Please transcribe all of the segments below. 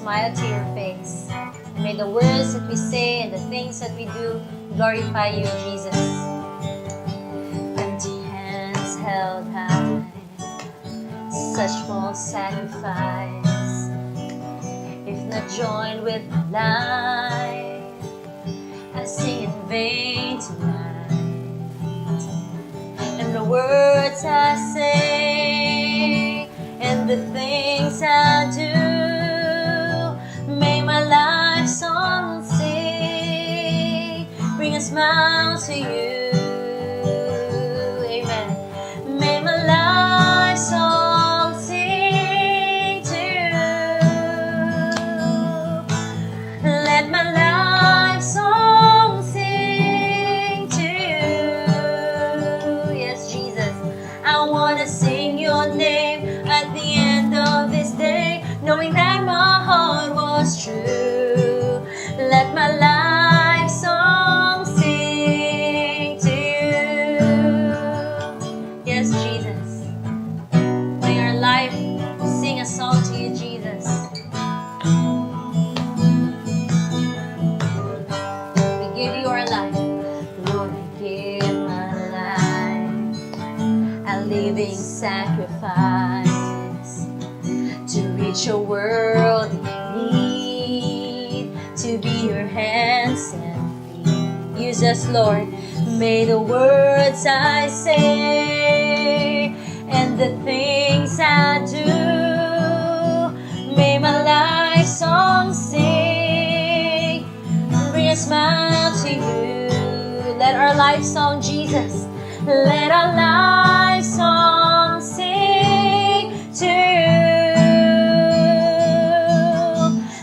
smile to your face. May the words that we say and the things that we do glorify you, Jesus. Empty hands held high, such small sacrifice. If not joined with my life, I sing in vain tonight. And the words I say and the things I do, may my life song sing, bring a smile to you. Amen. May my life song sing to you. Let my life song sing to you. Yes, Jesus, I want to sing your name at the end of this day, knowing that my heart was true. Let my life song sing to you. Yes, Jesus, may our life sing a song to you, Jesus. We give you our life, Lord, we give my life, a living sacrifice to reach a world in need, to be your hands and feet. Use us, Lord. May the words I say and the things I do, may my life song sing, bring a smile to you. Let our life song, Jesus, let our life song sing to you.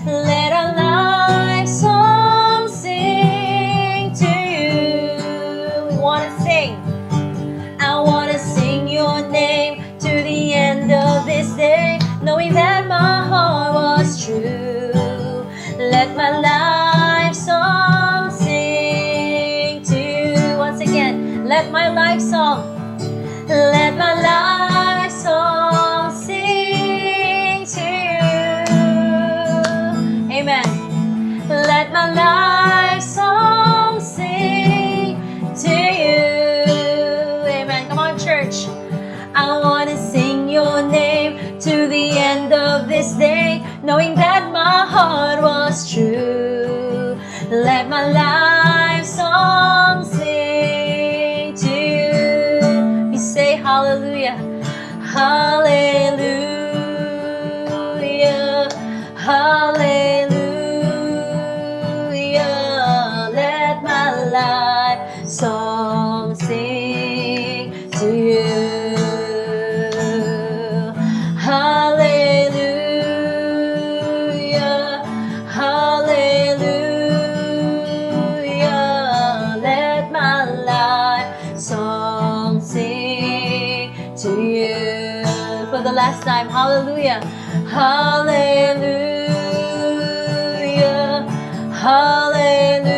Let our life song sing to you. We want to sing. I want to sing your name to the end of this day, knowing that my heart was true. Let my life song sing to you. Once again, let my life song, let my life song sing to you. Amen. Let my life song sing to you. Amen. Come on, church. I want to sing your name to the end of this day, knowing that my heart was true. Let my life song sing to you. We say hallelujah, hallelujah, hallelujah. Let my life song sing to you. Hallelujah, hallelujah. Let my life song sing to you. For the last time, hallelujah, hallelujah, hallelujah.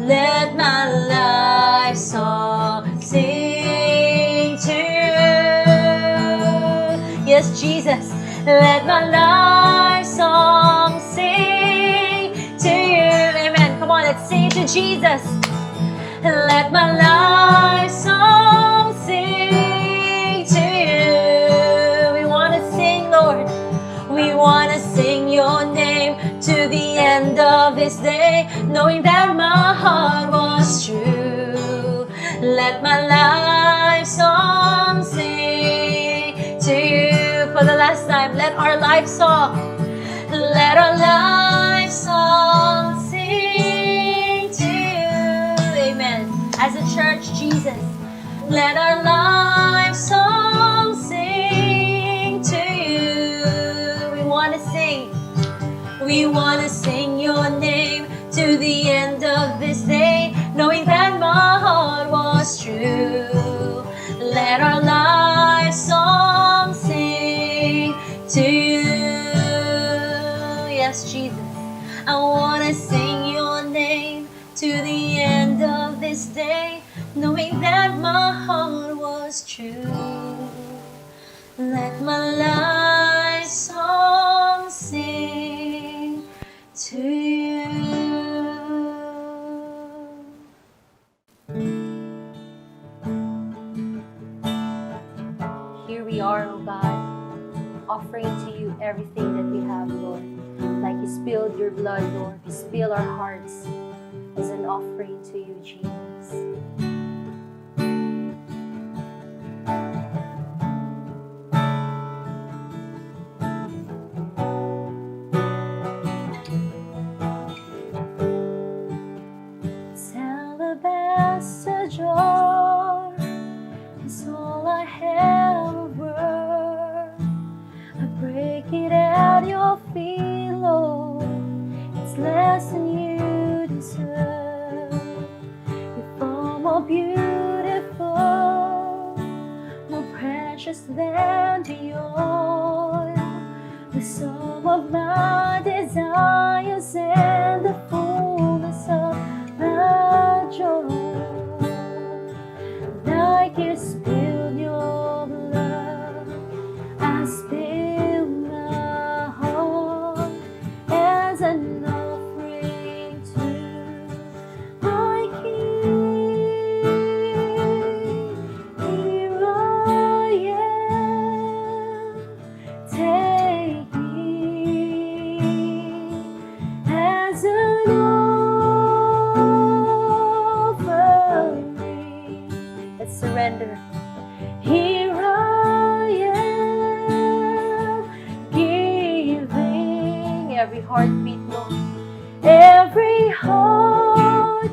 Let my life song sing to you. Yes, Jesus, let my life song sing to you. Amen. Come on, let's sing it to Jesus. Let my life song sing to you. We want to sing, Lord. We want to sing your name to the end of this day, knowing that my heart was true. Let my life song sing to you. For the last time, let our life song, let our life song sing to you. Amen. As a church, Jesus, let our life song sing to you. We want to sing. We want to sing your name to the end of this day, knowing that my heart was true. Let our life song sing to you. Yes, Jesus, I want to sing your name to the end of this day, knowing that my heart was true. Let my life song to you. Here we are, oh God, offering to you everything that we have, Lord. Like you spilled your blood, Lord, you spill our hearts as an offering to you, Jesus. Alabaster jar is all I have of worth. I break it at your feet, Lord. It's less than you deserve. You're far more beautiful, more precious than the oil. The sum of my desires and the fullness of my joy. Like you spilled your blood, I spill my heart as an offering to my King. Here I am, take me as an offering. Let's surrender. Here I am, giving every heartbeat, Lord, every heartbeat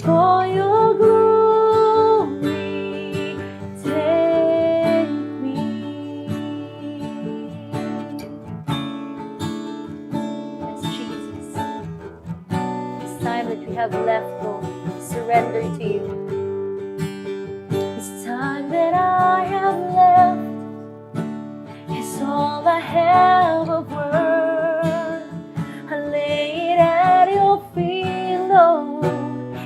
for your glory. Take me. Yes, Jesus. This time that we have left, Lord, surrender to you. This time that I have left is all I have of worth. I lay it at your feet, Lord.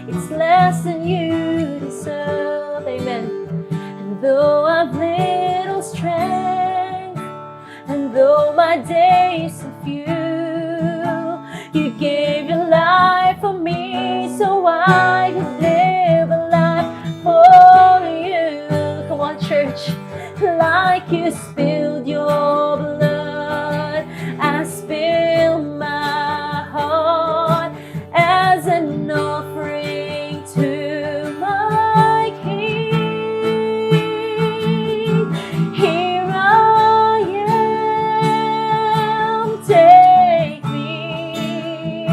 It's less than you deserve. Amen. And though I've little strength, and though my days are few, you gave your life for me so I could live a life for you. Come on, church. Like you spilled your blood, I spill my heart as an offering to my King. Here I am, take me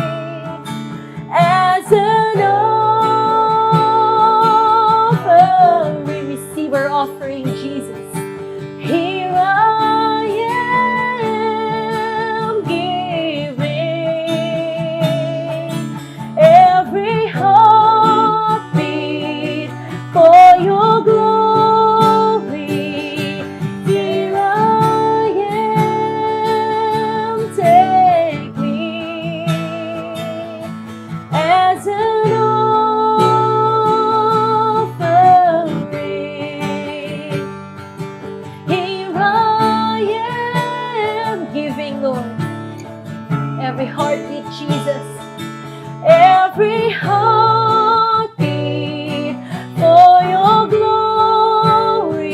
as an offering. Receive our offering, Jesus. Here I am, giving every heartbeat for your glory. Here I am, take me as an offering. Here I am, giving, Lord, every heartbeat, Jesus, every heartbeat for your glory.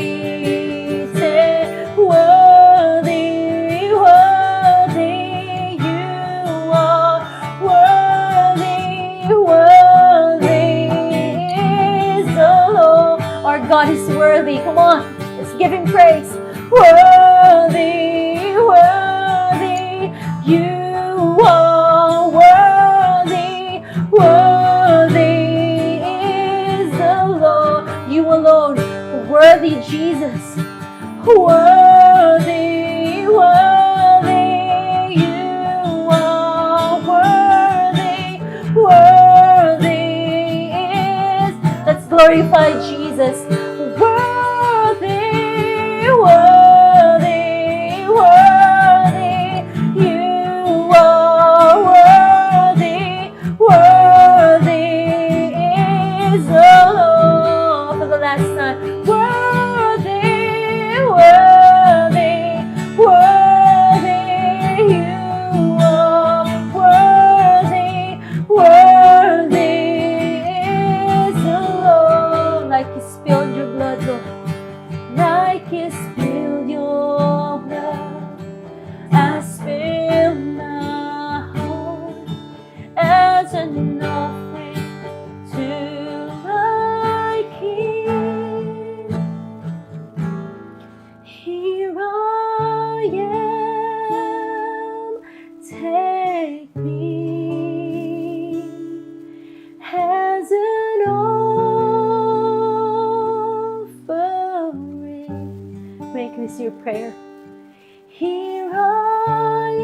Say, worthy, worthy you are, worthy, worthy is the Lord. Our God is worthy. Come on, let's give him praise. Worthy, worthy you are, worthy, worthy is the Lord. You alone, worthy Jesus. Worthy, worthy you are, worthy, worthy is. Let's glorify Jesus. Worthy, worthy, worthy you are, worthy, worthy is the Lord. For the last time. Worthy, worthy, worthy you are. prayer. Here I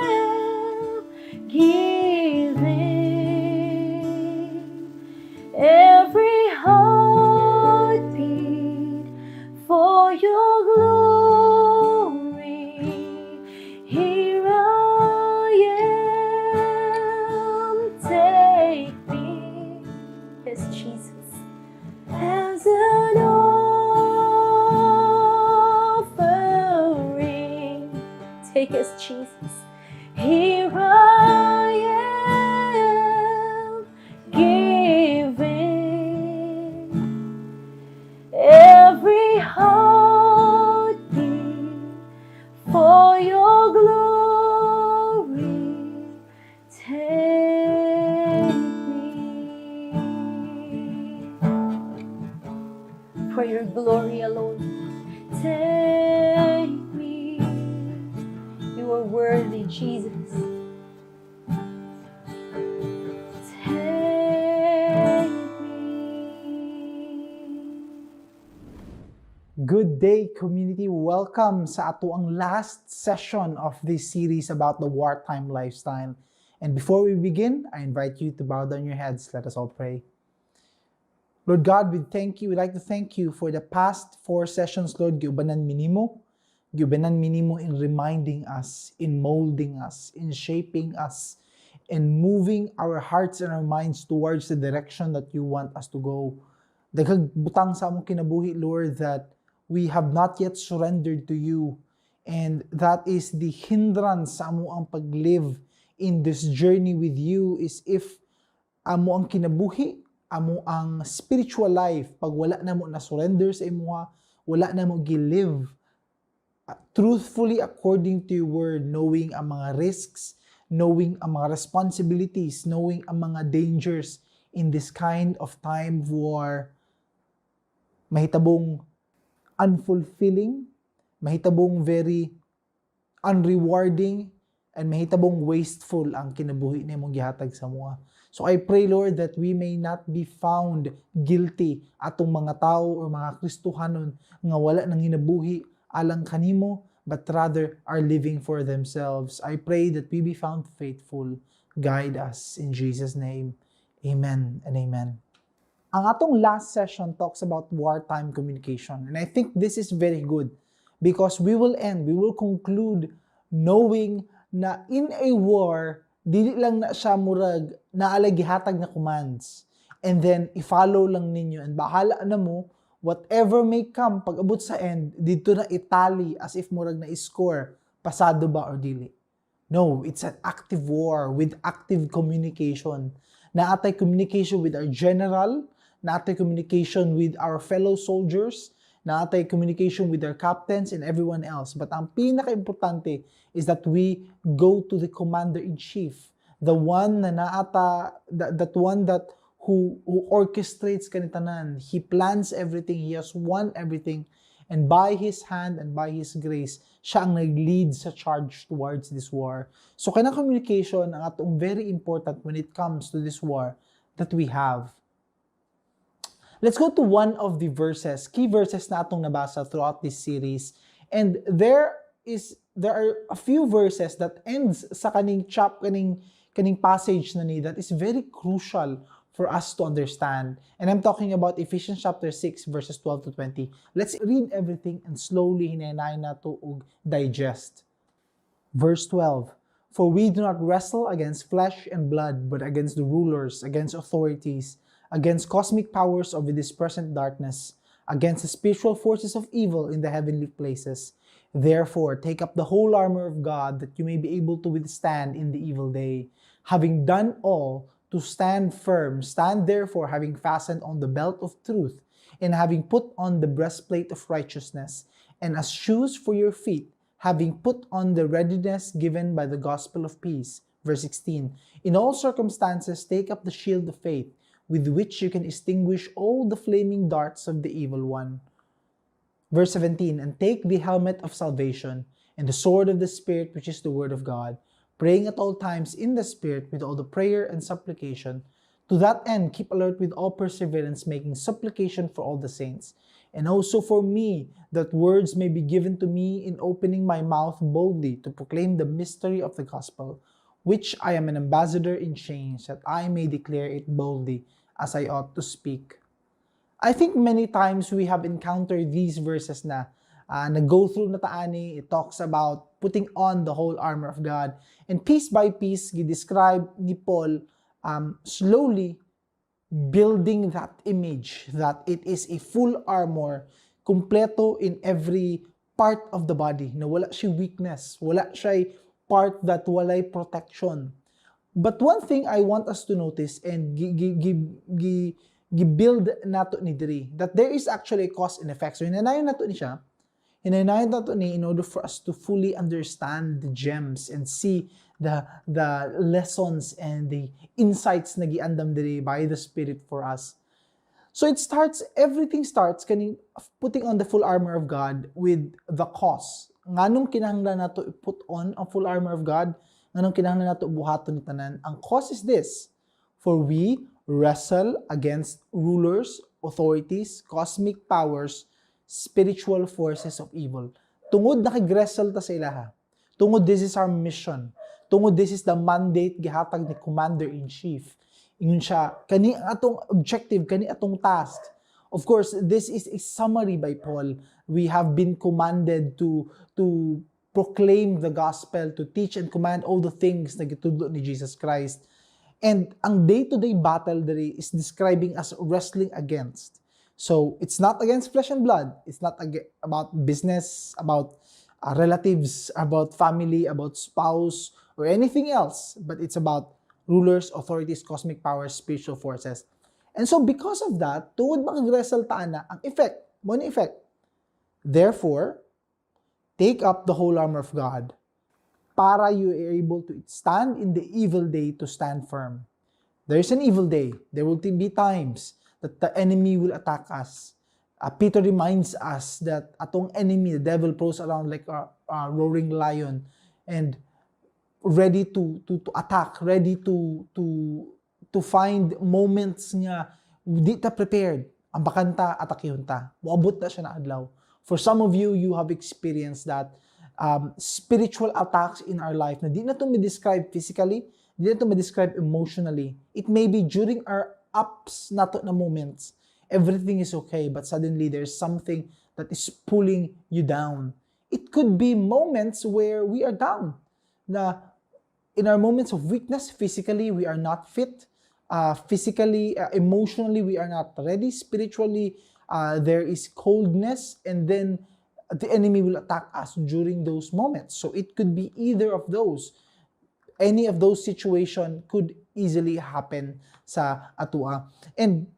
am, giving every heartbeat for your glory. Here I am, take me, yes, Jesus, as an offering. Take us, Jesus. Here I am, giving every heartbeat for your glory. Take me for your glory alone. Take me. You are worthy, Jesus. Take me. Good day, community. Welcome sa ato ang last session of this series about the wartime lifestyle. And before we begin, I invite you to bow down your heads. Let us all pray. Lord God, we thank you. We'd like to thank you for the past 4 sessions, Lord. Giubanan minimo in reminding us, in molding us, in shaping us, in moving our hearts and our minds towards the direction that you want us to go. Daghang butang sa among kinabuhi, Lord, that we have not yet surrendered to you. And that is the hindrance sa amo ang pag-live in this journey with you, is if amo ang kinabuhi, amo ang spiritual life, pag wala na mo na surrender sa imuha, wala na mo gi-live truthfully according to your word, knowing ang mga risks, knowing ang mga responsibilities, knowing ang mga dangers in this kind of time of war, mahitabong unfulfilling, mahitabong very unrewarding, and mahitabong wasteful ang kinabuhi na imong gihatag sa mua. So I pray, Lord, that we may not be found guilty atong mga tao or mga Kristohanon nga wala nang hinabuhi alang kanimo, but rather are living for themselves. I pray that we be found faithful. Guide us in Jesus' name. Amen and amen. Ang atong last session talks about wartime communication. And I think this is very good because we will conclude knowing na in a war, dili lang na siya murag naala gihatag na commands. And then, i-follow lang ninyo and bahala na mo, whatever may come, pag abot sa end, dito na itali as if murag na score, pasado ba or dili. No, it's an active war with active communication. Naatay communication with our general, naatay communication with our fellow soldiers, naatay communication with our captains and everyone else. But ang pinaka-importante is that we go to the commander-in-chief, the one na that one that who orchestrates kanitanan. He plans everything. He has won everything. And by His hand and by His grace, siya ang nag-lead sa charge towards this war. So, kanang communication ang atong very important when it comes to this war that we have. Let's go to one of the verses, key verses na atong nabasa throughout this series. And there are a few verses that ends sa kaning passage na ni that is very crucial for us to understand. And I'm talking about Ephesians chapter 6 verses 12 to 20. Let's read everything and slowly hinaynayan nato og digest. Verse 12. For we do not wrestle against flesh and blood, but against the rulers, against authorities, against cosmic powers over this present darkness, against the spiritual forces of evil in the heavenly places. Therefore, take up the whole armor of God, that you may be able to withstand in the evil day. Having done all, to stand firm, stand therefore, having fastened on the belt of truth, and having put on the breastplate of righteousness, and as shoes for your feet, having put on the readiness given by the gospel of peace. Verse 16. In all circumstances, take up the shield of faith, with which you can extinguish all the flaming darts of the evil one. Verse 17. And take the helmet of salvation, and the sword of the Spirit, which is the word of God, praying at all times in the Spirit with all the prayer and supplication. To that end, keep alert with all perseverance, making supplication for all the saints, and also for me, that words may be given to me in opening my mouth boldly to proclaim the mystery of the gospel, which I am an ambassador in chains, that I may declare it boldly as I ought to speak. I think many times we have encountered these verses na go through na taani. It talks about putting on the whole armor of God. And piece by piece, describe ni Paul slowly building that image that it is a full armor, kumpleto in every part of the body, na wala siya weakness, wala siya part that walay protection. But one thing I want us to notice and build nato ni diri, that there is actually a cause and effect. So hinanayon nato ni siya, hinanayon nato ni in order for us to fully understand the gems and see the lessons and the insights na giandam diri by the Spirit for us. So everything starts putting on the full armor of God with the cause. Nganong kinahanglan nato i-put on ang full armor of God? Nganong kinahanglan nato buhaton ni tanan? Ang cause is this: for we wrestle against rulers, authorities, cosmic powers, spiritual forces of evil. Tungod nakig-wrestle ta sa ilaha. Tungod this is our mission. Tungod this is the mandate gihatag ni Commander-in-Chief. Ingon siya, kani atong objective, kani atong task. Of course, this is a summary by Paul. We have been commanded to proclaim the gospel, to teach and command all the things na gitudlo ni Jesus Christ. And ang day-to-day battle diri is describing as wrestling against. So, it's not against flesh and blood. It's not about business, about relatives, about family, about spouse, or anything else. But it's about rulers, authorities, cosmic powers, spiritual forces. And so, because of that, tungod makag-wrestle taan na, ang effect, mo ni effect. Therefore, take up the whole armor of God, para you are able to stand in the evil day to stand firm. There is an evil day. There will be times that the enemy will attack us. Peter reminds us that atong enemy, the devil, prowls around like a roaring lion and ready to attack, ready to find moments niya di ta prepared. Ang bakanta atakihon ta. Moabot na siya na adlaw. For some of you, you have experienced that spiritual attacks in our life na di na ito ma-describe physically, di na ito ma-describe emotionally. It may be during our ups nato na moments. Everything is okay, but suddenly there's something that is pulling you down. It could be moments where we are down. Na in our moments of weakness, physically, we are not fit. Physically, emotionally, we are not ready. Spiritually, there is coldness, and then the enemy will attack us during those moments. So it could be either of those. Any of those situations could easily happen sa atua. And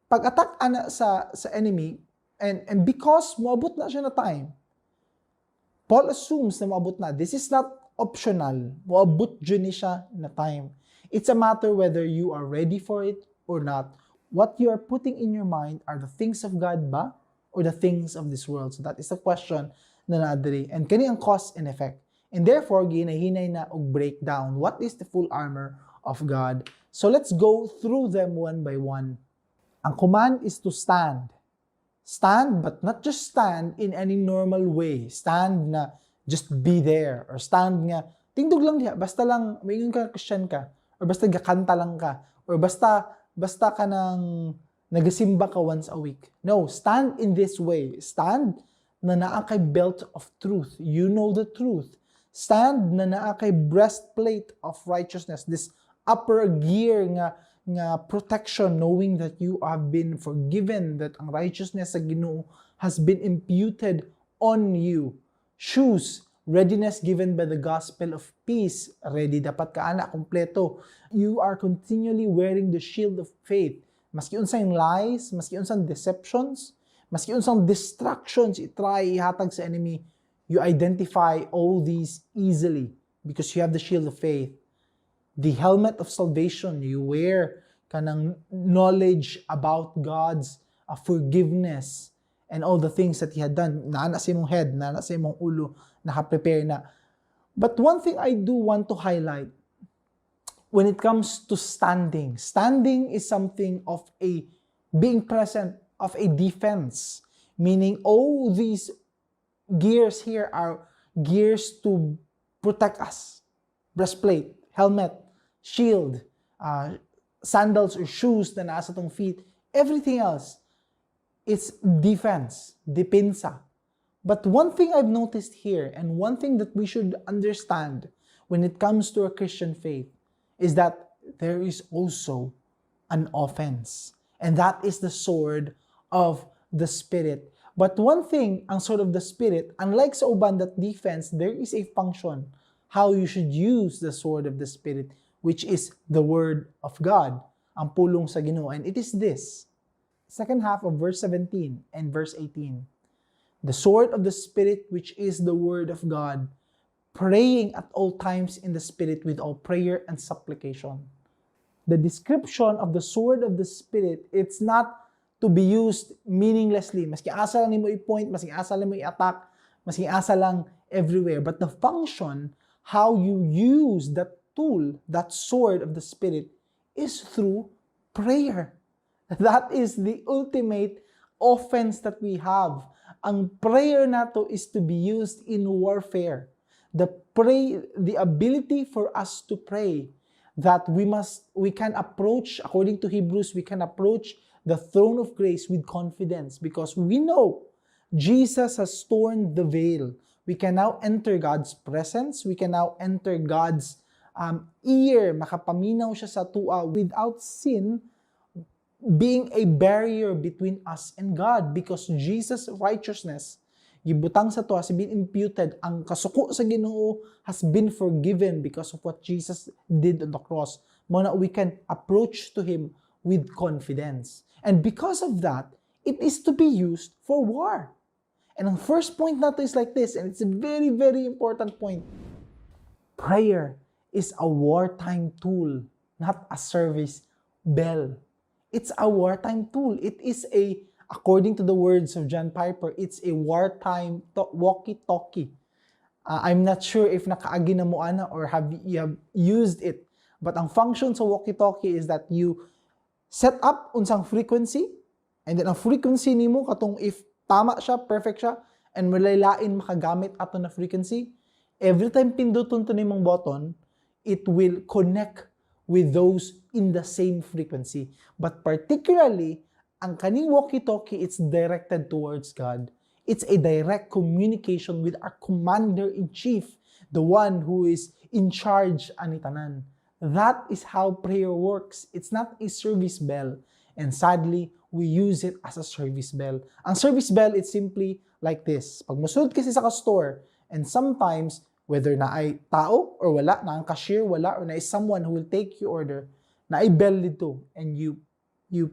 pag-attack ana sa enemy, and because moabot na siya na time, Paul assumes na moabot na. This is not optional. Moabot dyan ni siya na time. It's a matter whether you are ready for it or not. What you are putting in your mind are the things of God ba? Or the things of this world? So that is the question na naadiri. And kani ang cause and effect. And therefore, ginahinay na og breakdown. What is the full armor of God? So let's go through them one by one. Ang command is to stand. Stand, but not just stand in any normal way. Stand na just be there. Or stand nga, tingdog lang diha, basta lang, mayroon ka Christian ka. Or basta gakanta lang ka. Or basta ka nang nagasimba ka once a week. No, stand in this way. Stand na naa kay belt of truth. You know the truth. Stand na naa kay breastplate of righteousness. This upper gear nga protection, knowing that you have been forgiven, that ang righteousness sa Ginoo has been imputed on you. Shoes, readiness given by the gospel of peace. Ready dapat ka ana, kompleto. You are continually wearing the shield of faith. Maski unsang lies, maski unsang deceptions, maski unsang distractions i-try ihatag sa enemy, you identify all these easily because you have the shield of faith. The helmet of salvation, you wear kanang knowledge about God's forgiveness and all the things that He had done. Naana sa imong head, naana sa imong ulo, naka-prepare na. But one thing I do want to highlight, when it comes to standing is something of a being present, of a defense. Meaning, all these gears here are gears to protect us. Breastplate, helmet, shield, sandals or shoes na nasa tong feet, everything else, it's defense, depensa. But one thing I've noticed here, and one thing that we should understand when it comes to a Christian faith, is that there is also an offense. And that is the sword of the Spirit. But one thing, ang sword of the Spirit, unlike sa uban that defense, there is a function how you should use the sword of the Spirit, which is the Word of God, ang pulong sa Ginoo. And it is this, second half of verse 17 and verse 18. The sword of the Spirit, which is the Word of God, praying at all times in the Spirit with all prayer and supplication. The description of the sword of the Spirit, it's not to be used meaninglessly. Maski asa lang mo i-point, maski asa lang mo i-attack, maski asa lang everywhere. But the function, how you use that tool, that sword of the Spirit, is through prayer. That is the ultimate offense that we have. Ang prayer nato is to be used in warfare. The ability for us to pray, that we can approach, according to Hebrews, we can approach the throne of grace with confidence because we know Jesus has torn the veil. We can now enter God's presence. We can now enter God's ear. Makapaminaw siya sa tua without sin being a barrier between us and God because Jesus' righteousness gibutang sa to has been imputed. Ang kasuko sa Ginoo has been forgiven because of what Jesus did on the cross. Muna we can approach to Him with confidence. And because of that, it is to be used for war. And ang first point nato is like this, and it's a very, very important point. Prayer is a wartime tool, not a service bell. It's a wartime tool. It is according to the words of John Piper, it's a wartime walkie-talkie. I'm not sure if nakaagi na mo ana or you have used it. But ang function sa walkie-talkie is that you set up unsang frequency, and then ang frequency nimo katong if tama siya, perfect siya, and malaylain makagamit ato na frequency, every time pinduton to nimong button, it will connect with those in the same frequency. But particularly, ang kaning walkie-talkie, it's directed towards God. It's a direct communication with our commander-in-chief, the one who is in charge ani tanan. That is how prayer works. It's not a service bell. And sadly, we use it as a service bell. Ang service bell, it's simply like this. Pag musulod kasi sa ka-store, and sometimes, whether na ay tao or wala, na ang cashier wala, or na is someone who will take your order, na ay bell dito, and you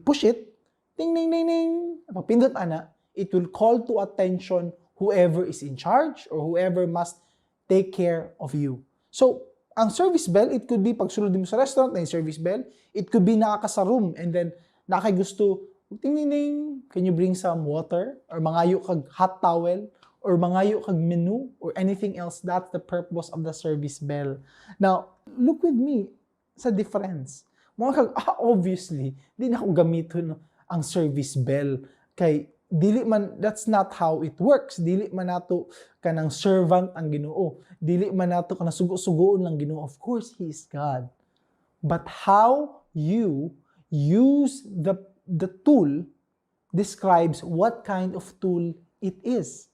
push it, ding, ding, ding, ding, pag pindot ana, it will call to attention whoever is in charge or whoever must take care of you. So, ang service bell, it could be pag sulod mo sa restaurant na yung service bell, it could be nakaka sa room and then nakay gusto, ting ding ding, can you bring some water? Or mangayo kag hot towel? Or mangayo kag menu? Or anything else? That's the purpose of the service bell. Now, look with me sa difference. Mga kag, obviously, di na ako gamiton ang service bell. Kay, dili man, that's not how it works. Dili man nato kanang servant ang Ginoo. Dili man nato kanang sugo-sugoon lang Ginoo. Of course, He is God. But how you use the tool describes what kind of tool it is.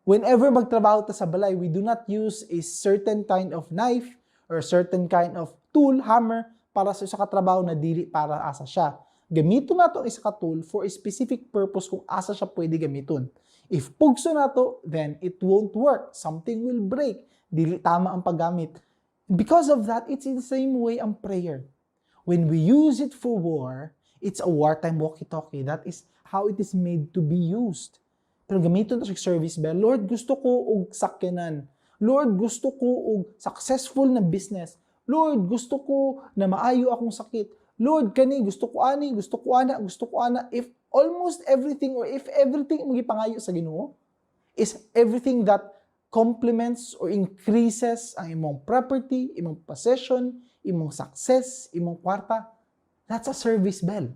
Whenever magtrabaho ta sa balay, we do not use a certain kind of knife or a certain kind of tool, hammer, para sa katrabaho na dili para asa siya. Gamiton nato isa ka tool for a specific purpose kung asa siya pwede gamiton. If pugso nato, then it won't work. Something will break. Dili tama ang paggamit. Because of that, it's in the same way ang prayer. When we use it for war, it's a wartime walkie-talkie. That is how it is made to be used. Pero gamiton to sa service bell, Lord, gusto ko og sakyanan. Lord, gusto ko og successful na business. Lord, gusto ko na maayo akong sakit. Lord, kani, gusto ko ani, gusto ko ana, gusto ko ana. If almost everything or if everything mo gipangayo sa Ginoo is everything that complements or increases ang imong property, imong possession, imong success, imong kwarta, that's a service bell.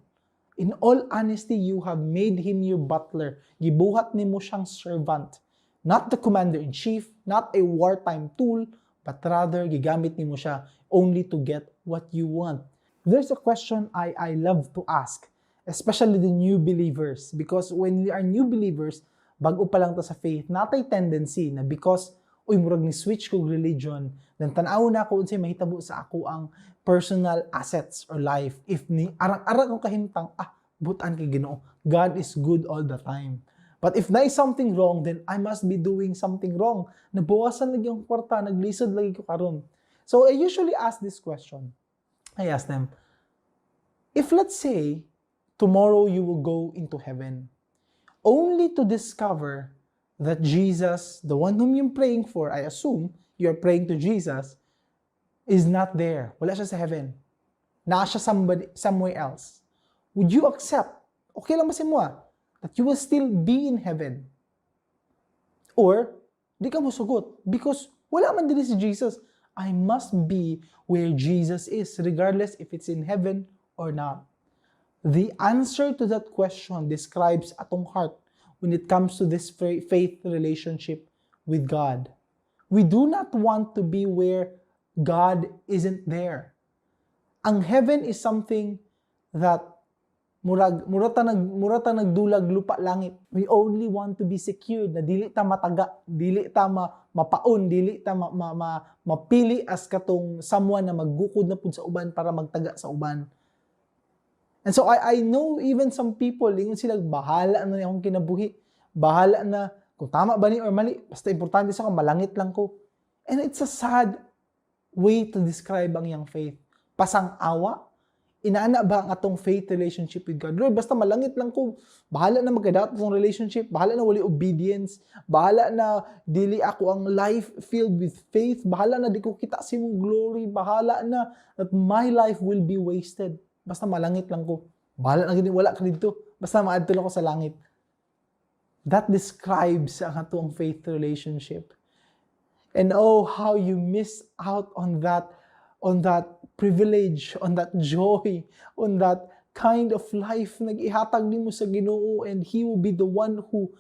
In all honesty, you have made him your butler. Gibuhat nimo siyang servant. Not the commander-in-chief, not a wartime tool, but rather gigamit nimo siya only to get what you want. There's a question I love to ask, especially the new believers. Because when we are new believers, bago pa lang ta sa faith, natay tendency na because murag ni switch ko religion, then tanaw na ako unsay mahitabo sa ako ang personal assets or life. If ni arang-arang ko kahimtang, butan kay Ginoo. God is good all the time. But if na is something wrong, then I must be doing something wrong. Nabawasan lagi ang kwarta, naglisod lagi ko karon. So I usually ask this question. I ask them, if let's say tomorrow you will go into heaven, only to discover that Jesus, the one whom you're praying for, I assume you're praying to Jesus, is not there. Wala siya sa heaven. Naa siya somewhere else. Would you accept? Okay lang ba si mo that you will still be in heaven? Or, di ka mo sugot. Because wala man din si Jesus. I must be where Jesus is, regardless if it's in heaven or not. The answer to that question describes atong heart when it comes to this faith relationship with God. We do not want to be where God isn't there. Ang heaven is something that murata nagdulag lupa langit. We only want to be secured na dili ta mataga, dili ta mapaon, dili ta mapili as katong someone na maggukod na pud sa uban para magtaga sa uban. And so I know even some people, ingon sila, bahala na akong kinabuhi. Bahala na kung tama ba ni or mali. Basta importante sa malangit lang ko. And it's a sad way to describe ang iyang faith. Pasang awa. Inaana ba ang atong faith relationship with God? Lord, basta malangit lang ko. Bahala na magkadaot ng relationship. Bahala na wali obedience. Bahala na dili ako ang life filled with faith. Bahala na di ko kita si mong glory. Bahala na that my life will be wasted. Basta malangit lang ko. Bahala na wala ka dito. Basta maadto lang ko sa langit. That describes ang atong faith relationship. And oh, how you miss out on that privilege, on that joy, on that kind of life nag-ihatag nimo sa Ginoo, and He will be the one who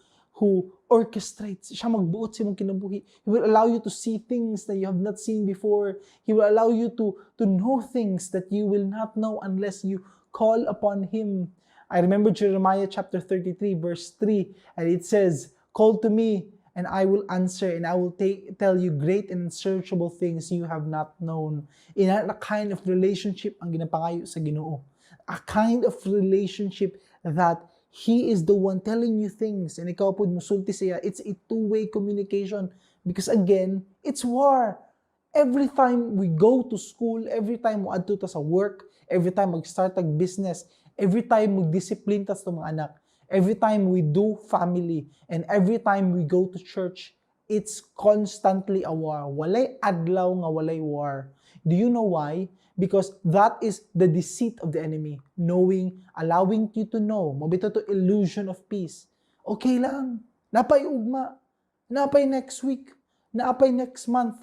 orchestrates. Siya magbuot sa imong kinabuhi. He will allow you to see things that you have not seen before. He will allow you to know things that you will not know unless you call upon Him. I remember Jeremiah chapter 33 verse 3, and it says, "Call to me, and I will answer, and I will tell you great and unsearchable things you have not known." In a kind of relationship ang ginapangayo sa Ginoo. A kind of relationship that He is the one telling you things, and ikaw po musulti siya. It's a two-way communication. Because again, it's war. Every time we go to school, every time mo adto ta sa work, every time mag-start ang business, every time mag-discipline ta sa mga anak, every time we do family, and every time we go to church, it's constantly a war. Walay adlaw nga walay war. Do you know why? Because that is the deceit of the enemy. Allowing you to know. Mabito to illusion of peace. Okay lang. Napay ugma. Napay next week. Napay next month.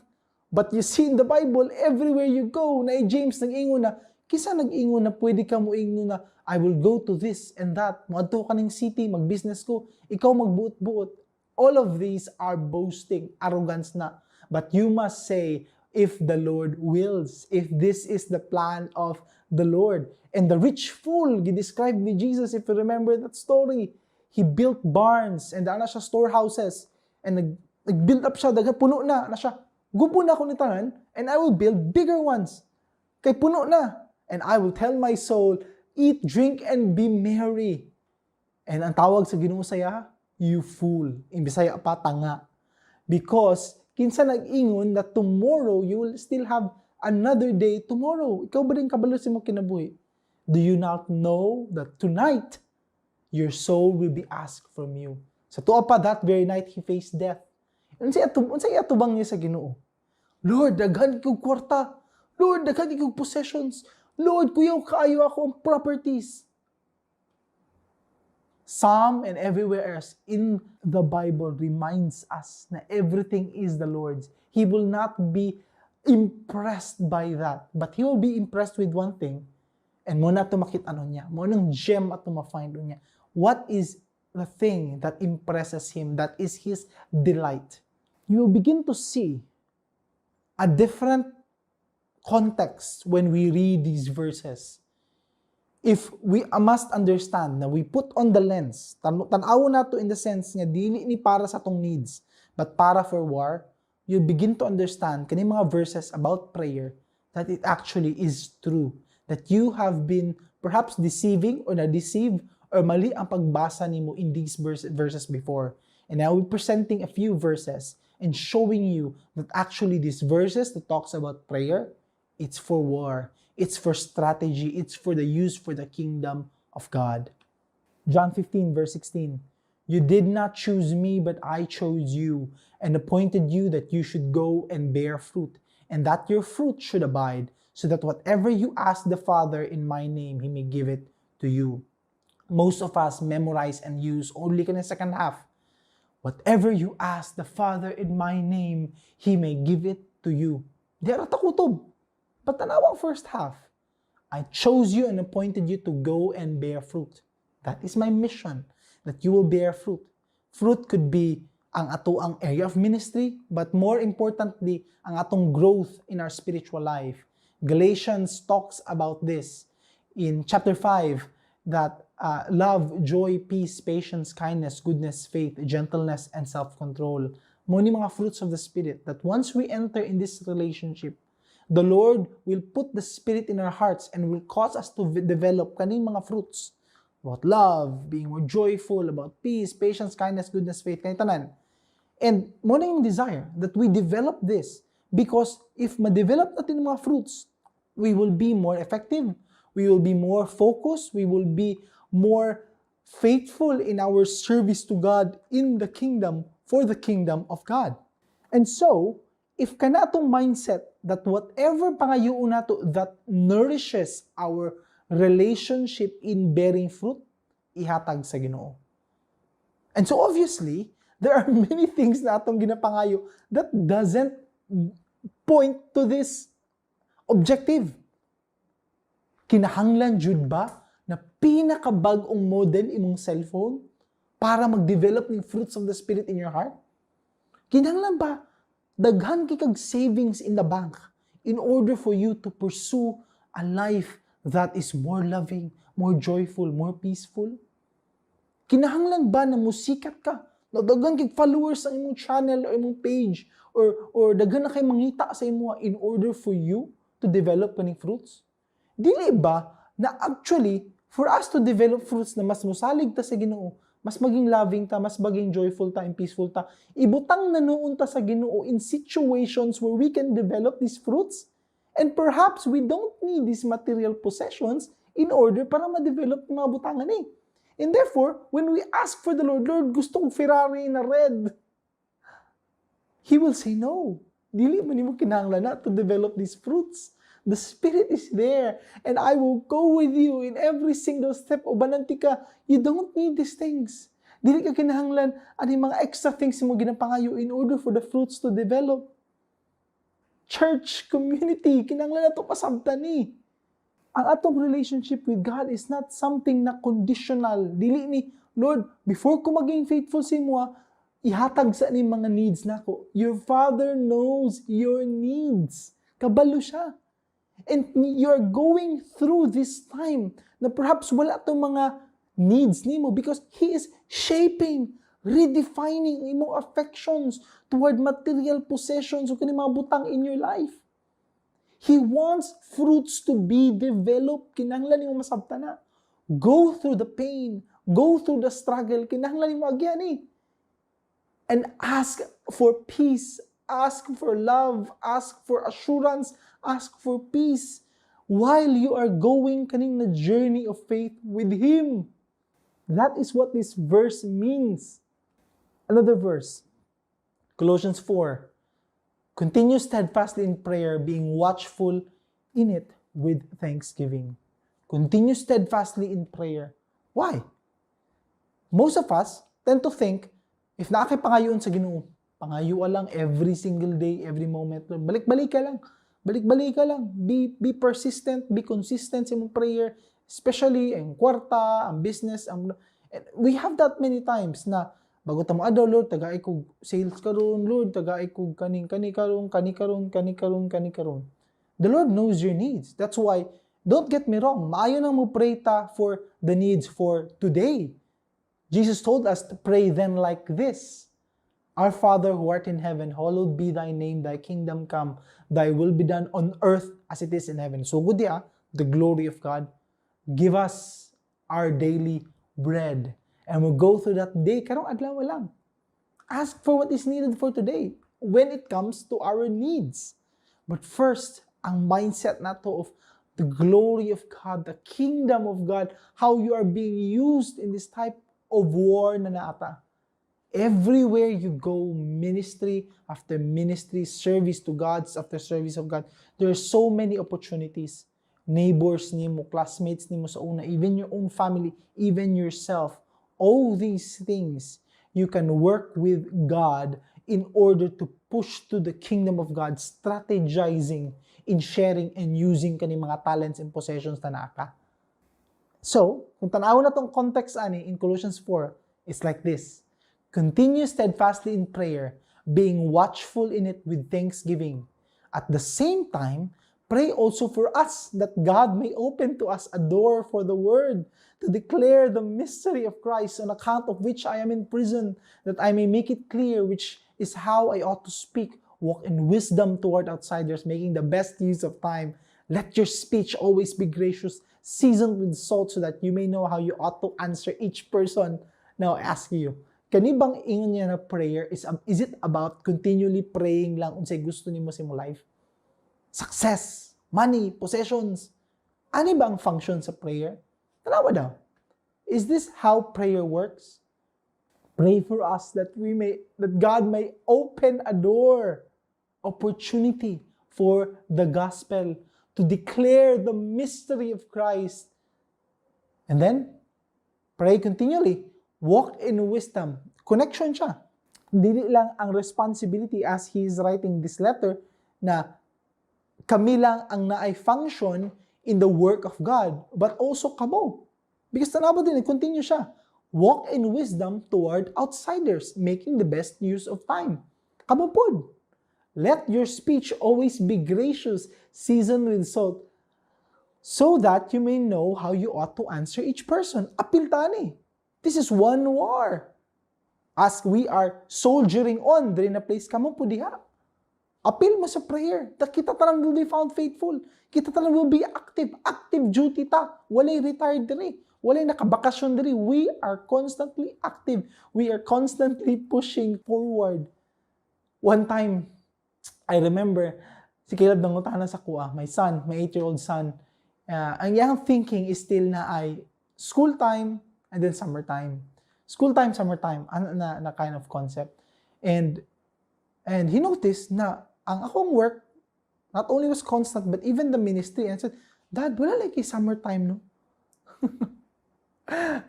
But you see in the Bible, everywhere you go, na James nag-ingon na, kisa nag-ingon na pwede ka mo ingon na, I will go to this and that. Maadto ka ng city, mag-business ko. Ikaw magbuot-buot. All of these are boasting, arrogance na. But you must say, if the Lord wills, if this is the plan of the Lord. And the rich fool, described ni Jesus, if you remember that story, he built barns, and ana siya storehouses, and nag-build up siya, daghang puno na siya. Gupo na ako ni tanan, and I will build bigger ones. Kay puno na. And I will tell my soul, eat, drink, and be merry. And ang tawag sa Ginoo saya, you fool. In Bisaya pa, tanga. Because kinsa nag-ingon that tomorrow you will still have another day tomorrow. Ikaw ba din kabalo sa imong kinabuhi? Do you not know that tonight your soul will be asked from you? Sa tuwa pa, that very night he faced death. Unsay atubang niya sa Ginoo? Lord, daghan kog kwarta. Lord, daghan kog possessions. Lord, kuyaw kaayo ako ang properties. Psalm and everywhere else in the Bible reminds us na everything is the Lord's. He will not be impressed by that. But He will be impressed with one thing. And mo na ito makita niya. Mo nang gem at ma-find niya. What is the thing that impresses him, that is his delight? You will begin to see a different context when we read these verses. If we must understand na we put on the lens, tanaw na to in the sense nga dili ni para sa tong needs, but para for war, you'll begin to understand kani mga verses about prayer that it actually is true. That you have been perhaps deceiving or na-deceive or mali ang pagbasa nimo in these verses before. And I will be presenting a few verses and showing you that actually these verses that talks about prayer, it's for war, it's for strategy, it's for the use for the kingdom of God. John 15 verse 16, you did not choose me, but I chose you and appointed you that you should go and bear fruit, and that your fruit should abide, so that whatever you ask the Father in my name, He may give it to you. Most of us memorize and use only the second half. Whatever you ask the Father in my name, He may give it to you. Di ara takutob. Patanaw ang first half. I chose you and appointed you to go and bear fruit. That is my mission, that you will bear fruit. Fruit could be ang atoang area of ministry, but more importantly, ang atong growth in our spiritual life. Galatians talks about this in chapter 5, that love, joy, peace, patience, kindness, goodness, faith, gentleness, and self-control. Muna mga fruits of the Spirit that once we enter in this relationship, the Lord will put the Spirit in our hearts and will cause us to develop kaning mga fruits. About love, being more joyful, about peace, patience, kindness, goodness, faith, kaning tanan. And muna yung desire that we develop this, because if ma-develop natin mga fruits, we will be more effective, we will be more focused, we will be more faithful in our service to God in the kingdom, for the kingdom of God. And so, if kanatong mindset that whatever pangayoon nato that nourishes our relationship in bearing fruit, ihatag sa Ginoo. And so obviously, there are many things na atong ginapangayo that doesn't point to this objective. Kinahanglan jud ba na pinakabag-ong model imong cellphone para mag-develop ng fruits of the Spirit in your heart? Kinahanglan ba daghan kay savings in the bank in order for you to pursue a life that is more loving, more joyful, more peaceful? Kinahanglan ba na musikat ka? Na daghan kay followers sa imong channel or imong page or daghan na kay mangita sa imo in order for you to develop kaning fruits? Dili ba na actually for us to develop fruits na mas musalig ta sa Ginoo, mas maging loving ta, mas maging joyful ta, and peaceful ta, ibutang na noon ta sa Ginoo in situations where we can develop these fruits. And perhaps we don't need these material possessions in order para ma-develop yung mga butangan eh. And therefore, when we ask for the Lord, Lord, gusto kong Ferrari na red, He will say, no. Dili man mo kinahanglan na to develop these fruits. The Spirit is there, and I will go with you in every single step. O bananti ka, you don't need these things. Dili ka kinahanglan ani mga extra things mo ginapangayo in order for the fruits to develop. Church, community, kinahanglan na ito pasabtan ni. Ang atong relationship with God is not something na conditional. Dili ni, Lord, before ko maging faithful sa imo, ihatag sa ni mga needs nako. Your Father knows your needs. Kabalo siya. And you're going through this time na perhaps wala itong mga needs nimo because He is shaping, redefining imong affections toward material possessions o kani mga butang in your life. He wants fruits to be developed. Kinahanglan nimo masabtan na. Go through the pain, go through the struggle. Kinahanglan nimo agyan eh. And ask for peace, ask for love, ask for assurance, ask for peace while you are going kaning na journey of faith with Him. That is what this verse means. Another verse, Colossians 4. Continue steadfastly in prayer, being watchful in it with thanksgiving. Continue steadfastly in prayer. Why? Most of us tend to think, if naakay pangayoon sa Ginoo, pangayuan lang every single day, every moment. Balik-balik ka lang. Balik-balik ka lang. Be persistent, be consistent sa imong prayer, especially ang kwarta, ang business, and we have that many times na bago ta moadto, Lord, tagaay kog sales karon, Lord, tagaay kog kani karon. The Lord knows your needs. That's why, don't get me wrong, maayo nang mo pray ta for the needs for today. Jesus told us to pray then like this: Our Father who art in heaven, hallowed be thy name, thy kingdom come, thy will be done on earth as it is in heaven. So good the glory of God. Give us our daily bread. And we'll go through that day, karong adlaw lang. Ask for what is needed for today when it comes to our needs. But first, ang mindset nato of the glory of God, the kingdom of God, how you are being used in this type of war na naata. Everywhere you go, ministry after ministry, service to God after service of God, there are so many opportunities. Neighbors nimo, classmates nimo sa una, even your own family, even yourself. All these things, you can work with God in order to push to the kingdom of God, strategizing in sharing and using kani mga talents and possessions na naka. So, kung tanaw na tong context ani in Colossians 4, it's like this. Continue steadfastly in prayer, being watchful in it with thanksgiving. At the same time, pray also for us that God may open to us a door for the word to declare the mystery of Christ, on account of which I am in prison, that I may make it clear which is how I ought to speak. Walk in wisdom toward outsiders, making the best use of time. Let your speech always be gracious, seasoned with salt, so that you may know how you ought to answer each person. Now I ask you, kanibang ingon niya na prayer is it about continually praying lang unsay gusto nimo sa imong life? Success, money, possessions. Ano ba ang function sa prayer? Tanawa daw. Is this how prayer works? Pray for us that God may open a door, opportunity for the gospel to declare the mystery of Christ. And then, pray continually. Walk in wisdom. Connection siya. Dili lang ang responsibility as he is writing this letter na kami lang ang naay function in the work of God, but also kamo. Because tanawa din, continue siya. Walk in wisdom toward outsiders, making the best use of time. Kamo pod. Let your speech always be gracious, seasoned with salt, so that you may know how you ought to answer each person. Apil tani. This is one war. As we are soldiering on, diri na place kamo po diha. Apil mo sa prayer. Kita talang will be found faithful. Kita talang will be active. Active duty ta. Walay retired diri. Walay nakabakasyon diri. We are constantly active. We are constantly pushing forward. One time, I remember, si Caleb nangutana sa kuha, my son, my 8-year-old son, ang iyang thinking is still na ay school time and then summertime. School time, summertime, na kind of concept. And he noticed na ang akong work not only was constant but even the ministry, and said, Dad, wala like a summertime, no?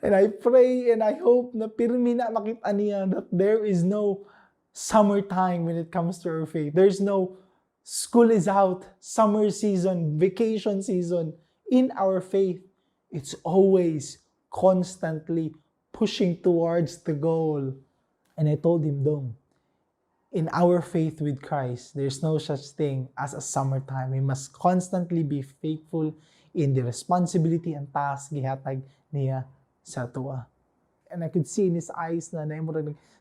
And I pray and I hope na pirmi na makita niya that there is no summertime when it comes to our faith. There's no school is out, summer season, vacation season. In our faith, it's always constantly pushing towards the goal. And I told him, Dong, in our faith with Christ, there's no such thing as a summertime. We must constantly be faithful in the responsibility and task gihatag niya sa tuwa. And I could see in his eyes na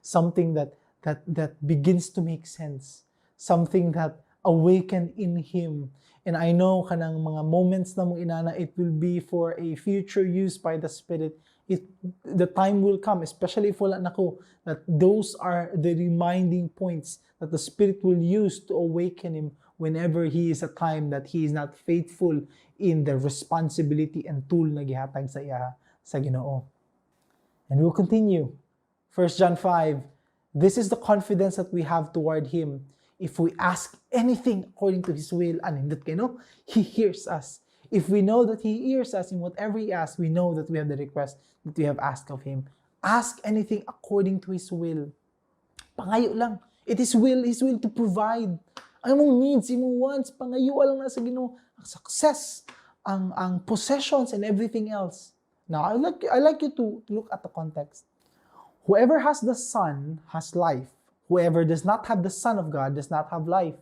something that begins to make sense. Something that awakened in him. And I know kanang mga moments na mong inana, it will be for a future use by the Spirit. The time will come, especially if wala nako, that those are the reminding points that the Spirit will use to awaken him whenever he is a time that he is not faithful in the responsibility and tool na gihatag sa iya sa Ginoo. And we'll continue. 1 John 5, this is the confidence that we have toward him. If we ask anything according to his will, he hears us. If we know that he hears us in whatever he asks, we know that we have the request that we have asked of him. Ask anything according to his will. Pangayo lang. It is his will to provide Ang imong needs, imong wants, pangayuwa lang na sa Ginoo, ang success, ang possessions and everything else. Now, I like you to look at the context. Whoever has the Son has life. Whoever does not have the Son of God does not have life.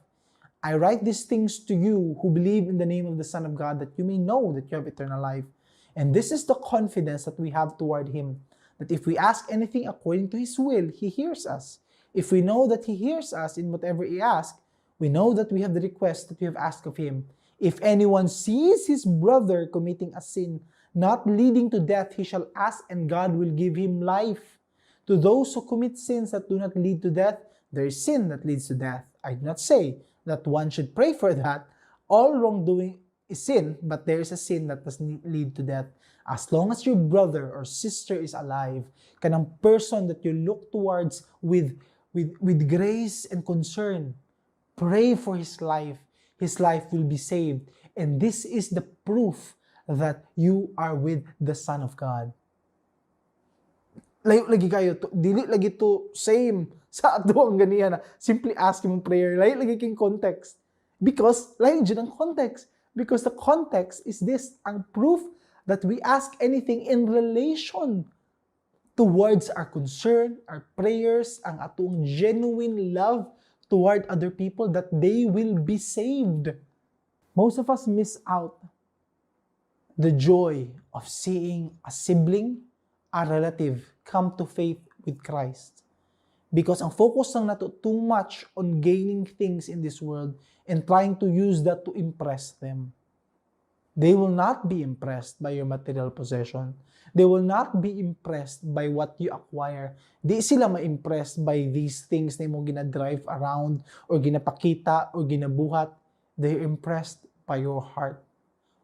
I write these things to you who believe in the name of the Son of God, that you may know that you have eternal life. And this is the confidence that we have toward Him, that if we ask anything according to His will, He hears us. If we know that He hears us in whatever we ask, we know that we have the request that we have asked of Him. If anyone sees his brother committing a sin not leading to death, he shall ask, and God will give him life. To those who commit sins that do not lead to death, there is sin that leads to death. I do not say that one should pray for that. All wrongdoing is sin, but there is a sin that does not lead to death. As long as your brother or sister is alive, kanang person that you look towards with grace and concern, pray for his life. His life will be saved. And this is the proof that you are with the Son of God. Layo lagi kayo, dili lagi to same sa ato ang ganiya na simply ask mong prayer. Layo lagi king context. Because, layo dyan ang context. Because the context is this, ang proof that we ask anything in relation towards our concern, our prayers, ang atong genuine love toward other people, that they will be saved. Most of us miss out the joy of seeing a sibling, a relative, come to faith with Christ. Because ang focus lang nato too much on gaining things in this world and trying to use that to impress them. They will not be impressed by your material possession. They will not be impressed by what you acquire. Di sila ma-impressed by these things na mo ginadrive around or ginapakita or ginabuhat. They're impressed by your heart.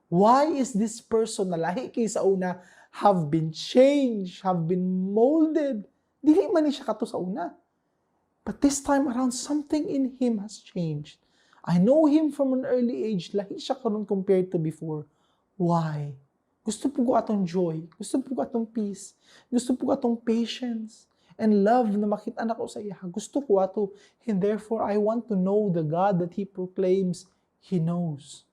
Why is this person na lahi kay sa una have been changed, have been molded? Dili man ni siya kato sa una. But this time around, something in him has changed. I know him from an early age. Lahi siya karon compared to before. Why? Gusto po ko atong joy. Gusto po ko atong peace. Gusto po ko atong patience and love na makita na ko sa iya. Gusto ko ato. And therefore, I want to know the God that He proclaims He knows.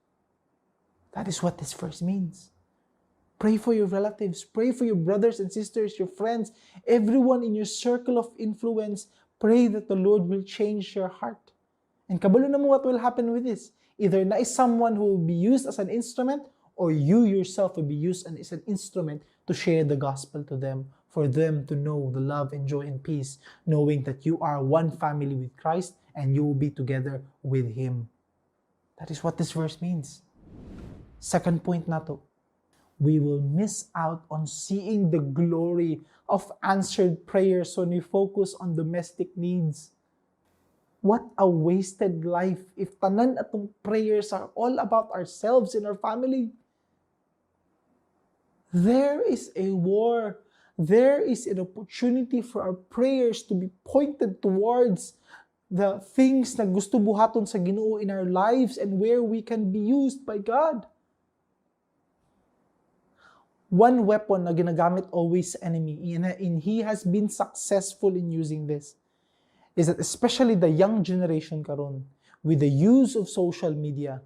That is what this verse means. Pray for your relatives. Pray for your brothers and sisters, your friends, everyone in your circle of influence. Pray that the Lord will change your heart. And kabalo na mo what will happen with this. Either na is someone who will be used as an instrument, or you yourself will be used as an instrument to share the gospel to them, for them to know the love and joy and peace, knowing that you are one family with Christ and you will be together with Him. That is what this verse means. Second point na to, we will miss out on seeing the glory of answered prayers when we focus on domestic needs. What a wasted life if tanan atong prayers are all about ourselves and our family. There is a war. There is an opportunity for our prayers to be pointed towards the things na gusto buhaton sa Ginoo in our lives and where we can be used by God. One weapon na ginagamit always sa enemy, and he has been successful in using this, is that especially the young generation karon, with the use of social media,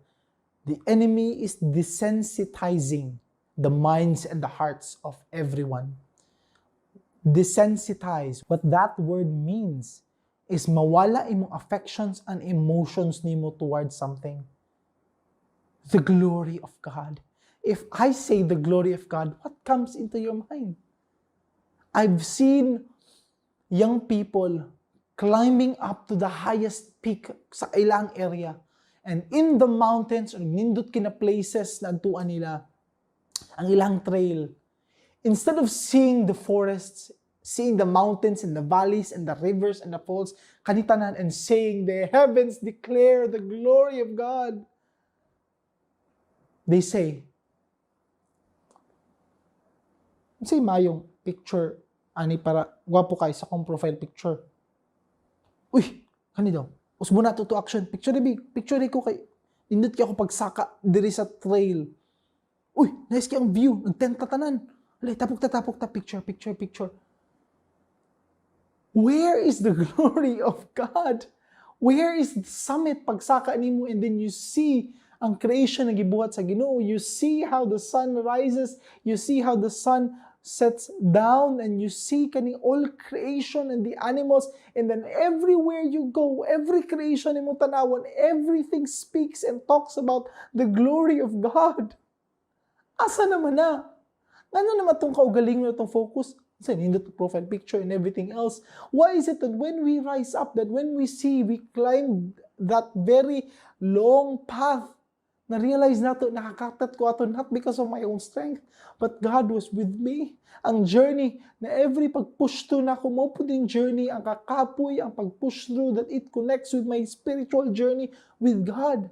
the enemy is desensitizing the minds and the hearts of everyone. Desensitize. What that word means is mawala imong affections and emotions nimo towards something. The glory of God. If I say the glory of God, what comes into your mind? I've seen young people climbing up to the highest peak sa ilang area. And in the mountains, or nindot kina places na tuan nila, ang ilang trail. Instead of seeing the forests, seeing the mountains and the valleys and the rivers and the falls, kanitanan, and saying the heavens declare the glory of God, they say mayong picture ani para gwapo kay sa kong profile picture. Uy, kani daw. Usbo na to action. Picture di ko kay indot kay ako pagsaka diri sa trail. Uy, nice kay ang view, nagtenta tanan. Alay, tapok ta picture. Where is the glory of God? Where is the summit pagsaka nimo, and then you see ang creation na gibuhat sa Ginoo. You see how the sun rises, you see how the sun sets down, and you see kani all creation and the animals, and then everywhere you go, every creation nimo tanawon, everything speaks and talks about the glory of God. Asa naman na? Ano naman itong kaugalingon na itong focus? Sa nindot profile picture and everything else. Why is it that when we rise up, that when we see, we climb that very long path, na-realize nato, nakakatat ko ato, not because of my own strength, but God was with me. Ang journey, na every pag-push through na ako, mo po din journey, ang kakapoy, ang pag-push through, that it connects with my spiritual journey with God.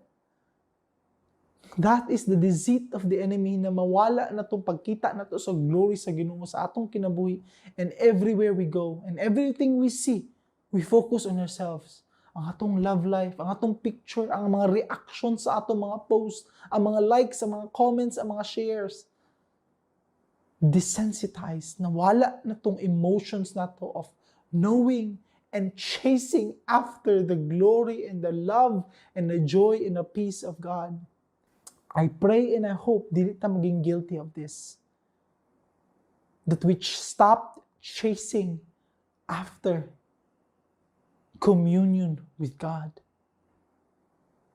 That is the deceit of the enemy, na mawala na itong pagkita na ito sa glory sa Ginoo sa atong kinabuhi. And everywhere we go, and everything we see, we focus on ourselves. Ang atong love life, ang atong picture, ang mga reactions sa atong mga posts, ang mga likes, ang mga comments, ang mga shares. Desensitized, nawala na itong emotions na to of knowing and chasing after the glory and the love and the joy and the peace of God. I pray and I hope dili ta maging guilty of this. That we stop chasing after communion with God.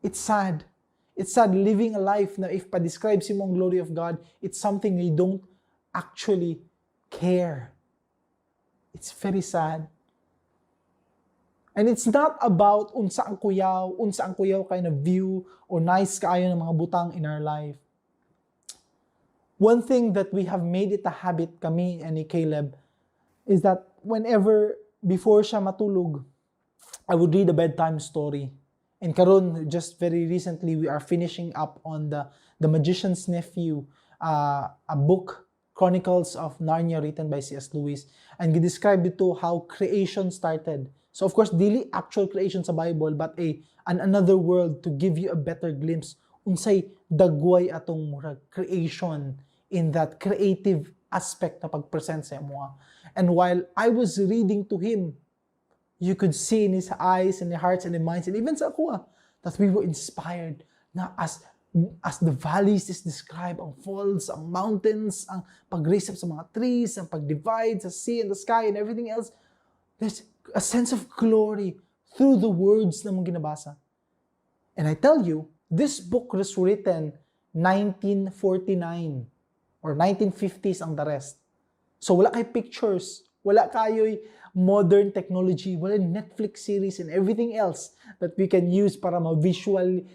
It's sad. It's sad living a life na if pa-describe si mong glory of God, it's something you don't actually care. It's very sad. And it's not about unsa ang kuyaw kind of view or nice kaayo ng mga butang in our life. One thing that we have made it a habit, kami and ni Caleb, is that whenever, before siya matulog, I would read a bedtime story. And karon, just very recently, we are finishing up on the Magician's Nephew, a book, Chronicles of Narnia, written by C.S. Lewis. And gi-describe dito how creation started. So of course, dili actual creation sa Bible, but another world to give you a better glimpse unsay dagway atong murag creation in that creative aspect na pag-present sa imo. And while I was reading to him, you could see in his eyes and the hearts and the minds, and even sa ako, that we were inspired na as the valleys is described, ang falls, ang mountains, ang pag-raise up sa mga trees, ang pag-divide sa sea and the sky and everything else, there's a sense of glory through the words na mong ginabasa. And I tell you, this book was written 1949 or 1950s ang the rest. So wala kay pictures, wala kayo'y modern technology, wala Netflix series and everything else that we can use para ma-visually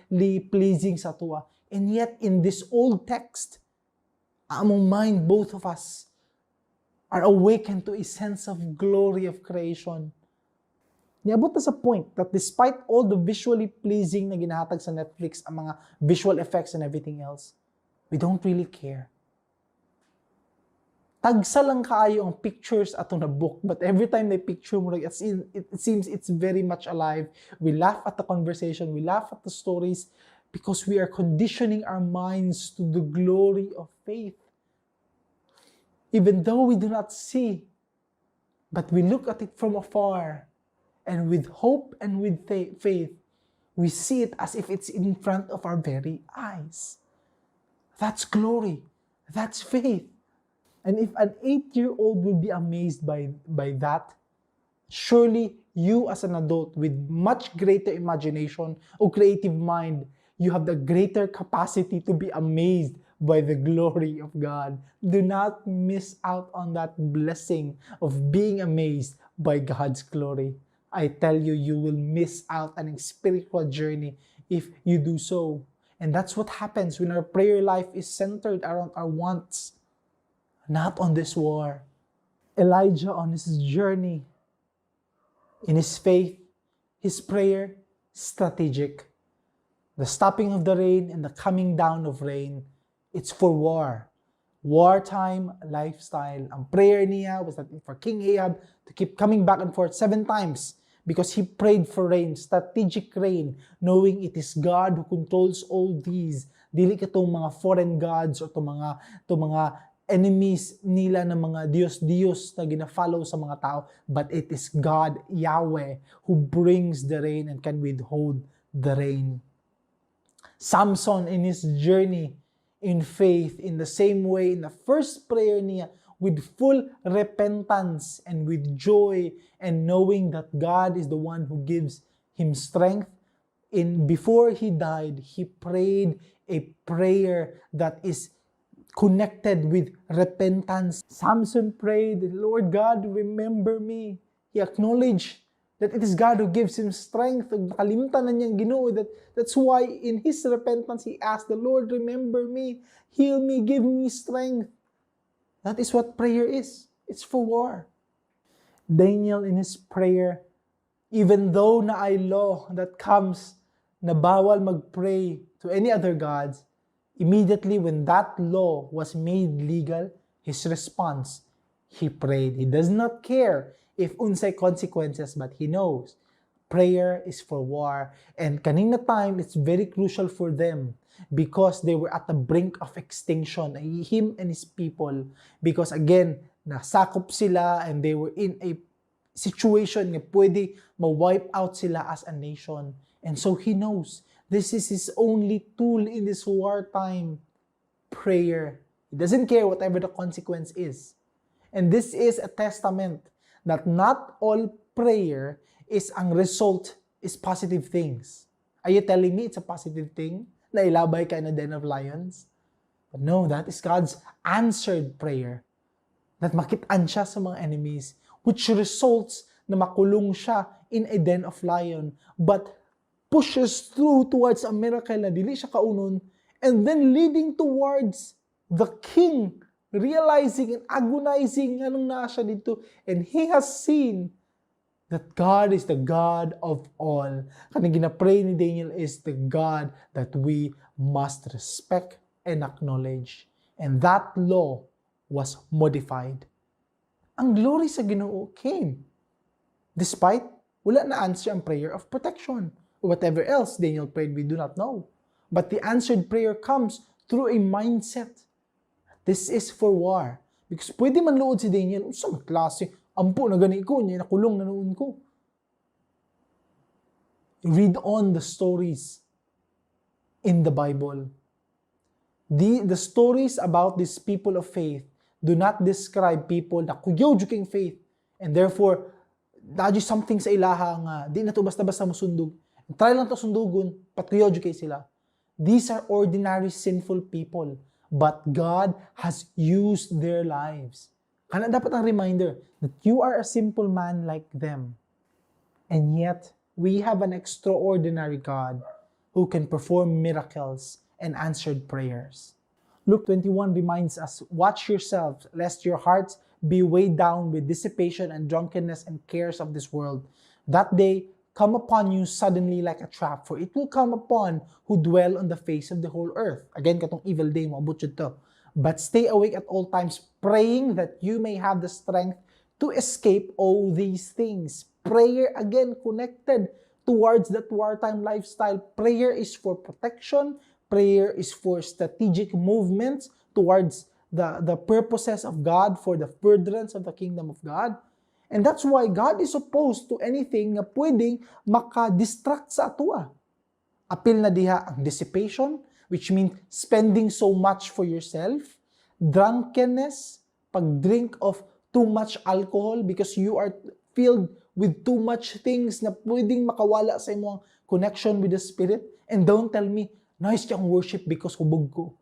pleasing sa tuwa. And yet, in this old text, among mind, both of us are awakened to a sense of glory of creation. Niabot na sa point that despite all the visually pleasing na ginahatag sa Netflix, ang mga visual effects and everything else, we don't really care. Tagsa lang kaayo ang pictures ato na book, but every time they picture mo, it seems it's very much alive. We laugh at the conversation, we laugh at the stories, because we are conditioning our minds to the glory of faith. Even though we do not see, but we look at it from afar, and with hope and with faith, we see it as if it's in front of our very eyes. That's glory. That's faith. And if an 8-year-old will be amazed by that, surely you as an adult with much greater imagination or creative mind, you have the greater capacity to be amazed by the glory of God. Do not miss out on that blessing of being amazed by God's glory. I tell you, you will miss out on a spiritual journey if you do so. And that's what happens when our prayer life is centered around our wants, not on this war. Elijah, on his journey, in his faith, his prayer, strategic. The stopping of the rain and the coming down of rain, it's for war. Wartime lifestyle. Ang prayer niya was that for King Ahab to keep coming back and forth 7 times because he prayed for rain, strategic rain, knowing it is God who controls all these. Dili ka itong mga foreign gods o itong mga enemies nila ng mga Diyos na gina-follow sa mga tao, but it is God, Yahweh, who brings the rain and can withhold the rain. Samson in his journey in faith, in the same way, in the first prayer niya, with full repentance and with joy and knowing that God is the one who gives him strength, before he died, he prayed a prayer that is connected with repentance. Samson prayed, Lord God, remember me. He acknowledged that it is God who gives him strength. Nakalimutan na niyang Ginoo. That's why in his repentance, he asked the Lord, remember me, heal me, give me strength. That is what prayer is. It's for war. Daniel in his prayer, even though na ay law that comes na bawal mag-pray to any other gods, immediately when that law was made legal, his response, he prayed. He does not care if unsay consequences, but he knows prayer is for war. And kanina time, it's very crucial for them because they were at the brink of extinction, him and his people. Because again, nasakop sila and they were in a situation na pwede ma-wipe out sila as a nation. And so he knows this is his only tool in this wartime, prayer. He doesn't care whatever the consequence is. And this is a testament that not all prayer is ang result is positive things. Are you telling me it's a positive thing na ilabay ka in a den of lions? But no, that is God's answered prayer. That makitaan siya sa mga enemies, which results na makulong siya in a den of lion, but pushes through towards a miracle na dili siya kaunon, and then leading towards the king, realizing and agonizing anong naa siya dito, and he has seen that God is the God of all. Kanang ginapray ni Daniel is the God that we must respect and acknowledge. And that law was modified. Ang glory sa Ginoo came. Despite wala na answer ang prayer of protection. Or whatever else Daniel prayed, we do not know. But the answered prayer comes through a mindset. This is for war. Because pwede man luod si Daniel, sa klase, ampo na gani ko, niya nakulong na noon ko. Read on the stories in the Bible. The stories about these people of faith do not describe people na kuyaw juking faith, and therefore, dadyo something sa ilaha nga, di na to basta-basta musundog. Try lang to sundugon, patkuyaw jukay sila. These are ordinary sinful people, but God has used their lives. Kana dapat ang reminder that you are a simple man like them. And yet, we have an extraordinary God who can perform miracles and answered prayers. Luke 21 reminds us, watch yourselves, lest your hearts be weighed down with dissipation and drunkenness and cares of this world. That day come upon you suddenly like a trap, for it will come upon who dwell on the face of the whole earth. Again, katong evil day mo, abot yun to. But stay awake at all times, praying that you may have the strength to escape all these things. Prayer, again, connected towards that wartime lifestyle. Prayer is for protection. Prayer is for strategic movements towards the purposes of God, for the furtherance of the kingdom of God. And that's why God is opposed to anything na pwedeng maka-distract sa atua. Apil na diha ang dissipation, which means spending so much for yourself, drunkenness, pag-drink of too much alcohol because you are filled with too much things na pwedeng makawala sa imong connection with the Spirit. And don't tell me, nice yung worship because hubog ko.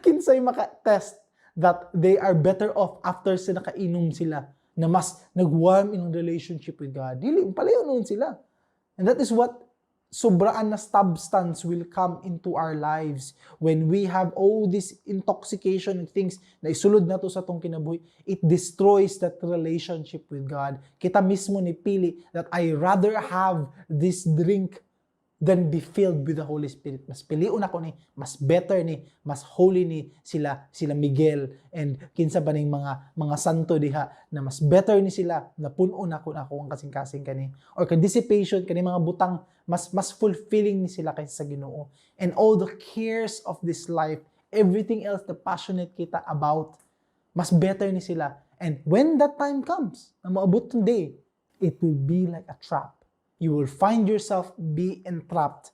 Kinsay maka-test that they are better off after sila nakainom sila, na mas nag-warm in relationship with God. Dili, palayo noon sila. And that is what sobraan na substance will come into our lives when we have all this intoxication and things na isulod na to sa tong kinabuhi. It destroys that relationship with God. Kita mismo ni pili that I rather have this drink than be filled with the Holy Spirit. Mas piliun ako ni, mas better ni, mas holy ni sila Miguel and kinsa pa ning mga santo diha na mas better ni sila na punon ako ang kasing-kasing kani, or ka dissipation kani mga butang mas fulfilling ni sila kaysa sa Ginoo. And all the cares of this life everything else na passionate kita about, mas better ni sila. And when that time comes, na maabot ng day, it will be like a trap. You will find yourself be entrapped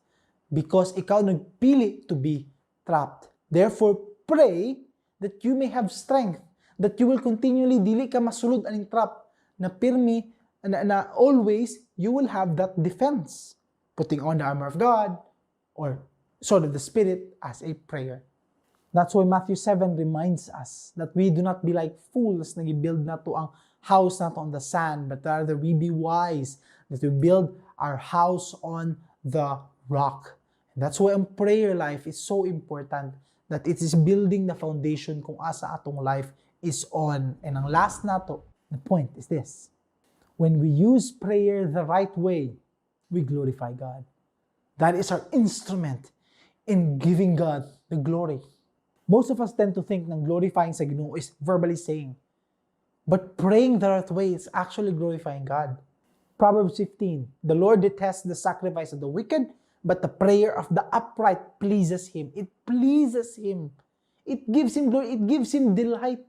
because ikaw nagpili to be trapped. Therefore, pray that you may have strength, that you will continually dili ka masulod aning trap, na pirmi, na always you will have that defense. Putting on the armor of God or sword of the Spirit as a prayer. That's why Matthew 7 reminds us that we do not be like fools na build na to ang house na to on the sand, but rather we be wise, that we build our house on the rock. And that's why ang prayer life is so important, that it is building the foundation kung asa atong life is on. And ang last na to, the point is this. When we use prayer the right way, we glorify God. That is our instrument in giving God the glory. Most of us tend to think ng glorifying sa Ginoo is verbally saying. But praying the right way is actually glorifying God. Proverbs 15, the Lord detests the sacrifice of the wicked, but the prayer of the upright pleases Him. It pleases Him. It gives Him glory. It gives Him delight.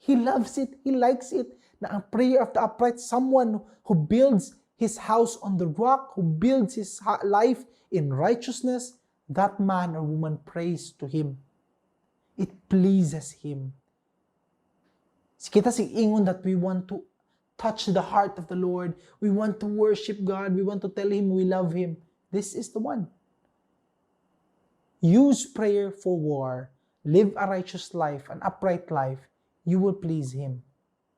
He loves it. He likes it. Na ang prayer of the upright, someone who builds his house on the rock, who builds his life in righteousness, that man or woman prays to Him. It pleases Him. Kita ingon that we want to touch the heart of the Lord. We want to worship God. We want to tell Him we love Him. This is the one. Use prayer for war. Live a righteous life, an upright life. You will please Him.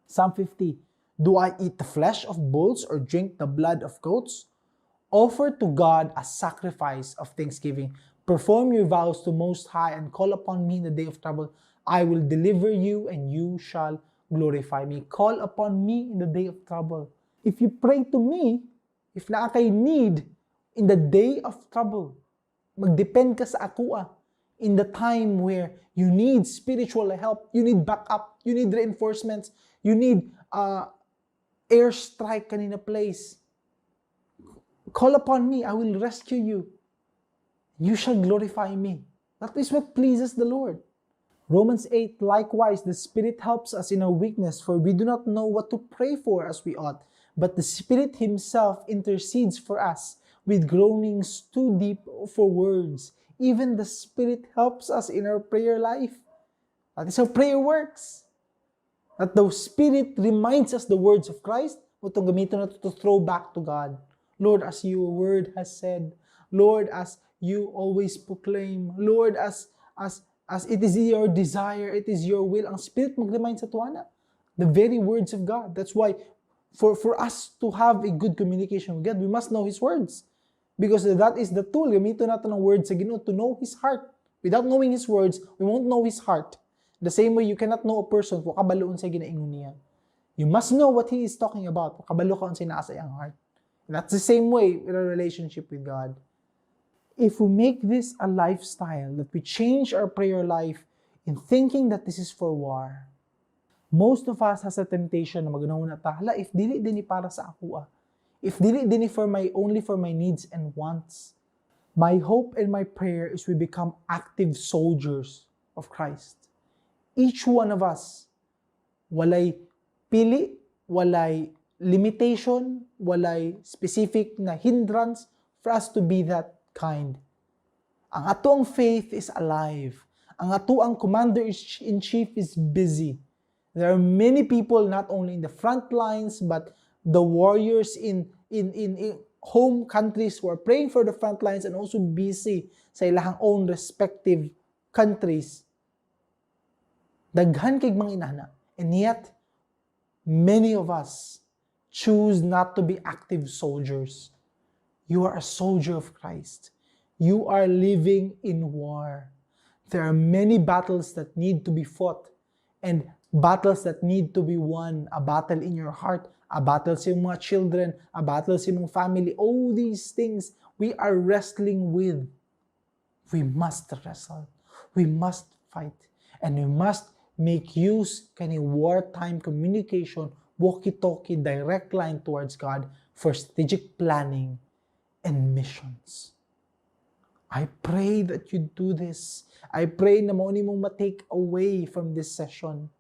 Psalm 50, do I eat the flesh of bulls or drink the blood of goats? Offer to God a sacrifice of thanksgiving. Perform your vows to Most High and call upon me in the day of trouble. I will deliver you and you shall glorify me. Call upon me in the day of trouble. If you pray to me, if na kay need in the day of trouble, magdepend ka sa akua. In the time where you need spiritual help, you need backup, you need reinforcements, you need airstrike kanina place. Call upon me, I will rescue you. You shall glorify me. That is what pleases the Lord. Romans 8, likewise, the Spirit helps us in our weakness, for we do not know what to pray for as we ought, but the Spirit Himself intercedes for us with groanings too deep for words. Even the Spirit helps us in our prayer life. That is how prayer works. That the Spirit reminds us the words of Christ, o itong gamitin natin to throw back to God. Lord, as your word has said. Lord, as you always proclaim. Lord, as it is your desire, it is your will. Ang Spirit mag-remind sa tuwana. The very words of God. That's why, for us to have a good communication with God, we must know His words. Because that is the tool. Gamitin natin ang words sa Ginoo to know His heart. Without knowing His words, we won't know His heart. The same way, you cannot know a person kung kabaloon sa ginaingon niya. You must know what He is talking about. Kabalo ka kung sinasa iyang heart. And that's the same way with our relationship with God. If we make this a lifestyle, that we change our prayer life in thinking that this is for war, most of us has a temptation na magunahon na hala, if dili din para sa ako if dili din only for my needs and wants. My hope and my prayer is we become active soldiers of Christ. Each one of us, walay pili, walay limitation, walay specific na hindrance for us to be that kind. Ang atoang faith is alive. Ang atoang commander-in-chief is busy. There are many people not only in the front lines but the warriors in home countries who are praying for the front lines and also busy sa ilahang own respective countries. Daghan kay mga inana. And yet, many of us choose not to be active soldiers. You are a soldier of Christ. You are living in war. There are many battles that need to be fought and battles that need to be won. A battle in your heart, a battle sa iyong mga children, a battle sa iyong family. All these things we are wrestling with. We must wrestle. We must fight. And we must make use kani wartime communication, walkie-talkie, direct line towards God for strategic planning and missions. I pray that you do this. I pray na mauni mong ma-take away from this session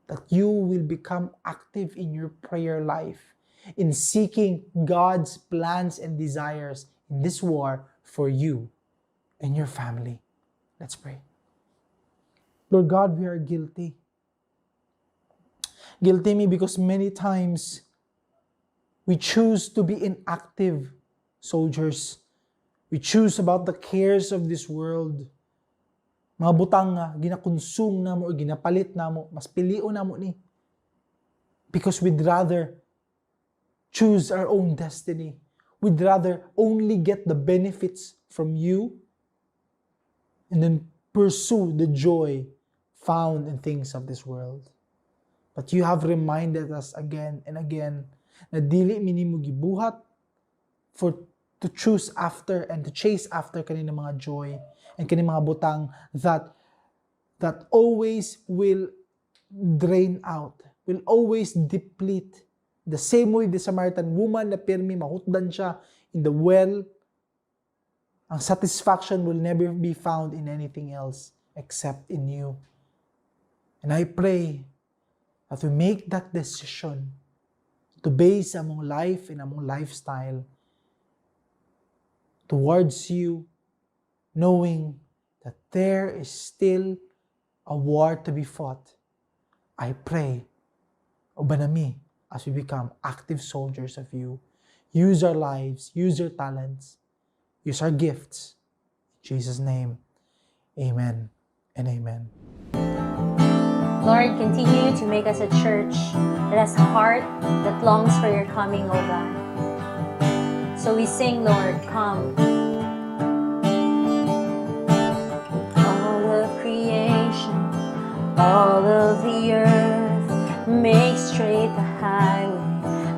that you will become active in your prayer life, in seeking God's plans and desires in this war for you and your family. Let's pray. Lord God, we are guilty. Guilty me because many times we choose to be inactive soldiers. We choose about the cares of this world. Mga butang nga, ginakonsume na mo o ginapalit na mo, mas pilio na mo ni. Because we'd rather choose our own destiny. We'd rather only get the benefits from you and then pursue the joy found in things of this world. But you have reminded us again and again na dili minimo gibuhat to choose after and to chase after kanina mga joy and kanina mga butang that always will drain out, will always deplete. The same way the Samaritan woman na pirmi mahutdan siya in the well, ang satisfaction will never be found in anything else except in you. And I pray that we make that decision to base among life and among lifestyle towards you, knowing that there is still a war to be fought. I pray, ubanami, as we become active soldiers of you, use our lives, use our talents, use our gifts. In Jesus' name, amen and amen. Lord, continue to make us a church that has a heart that longs for your coming, O God. So we sing, Lord, come. All of creation, all of the earth, make straight the highway,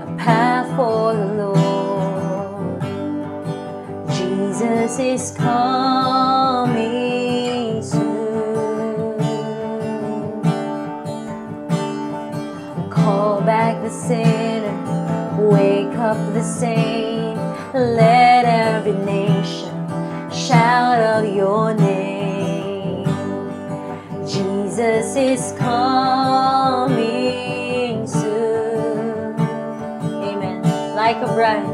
a path for the Lord. Jesus is coming soon. Call back the sinner, wake up the saint. Let every nation shout out your name. Jesus is coming soon. Amen. Like a bride.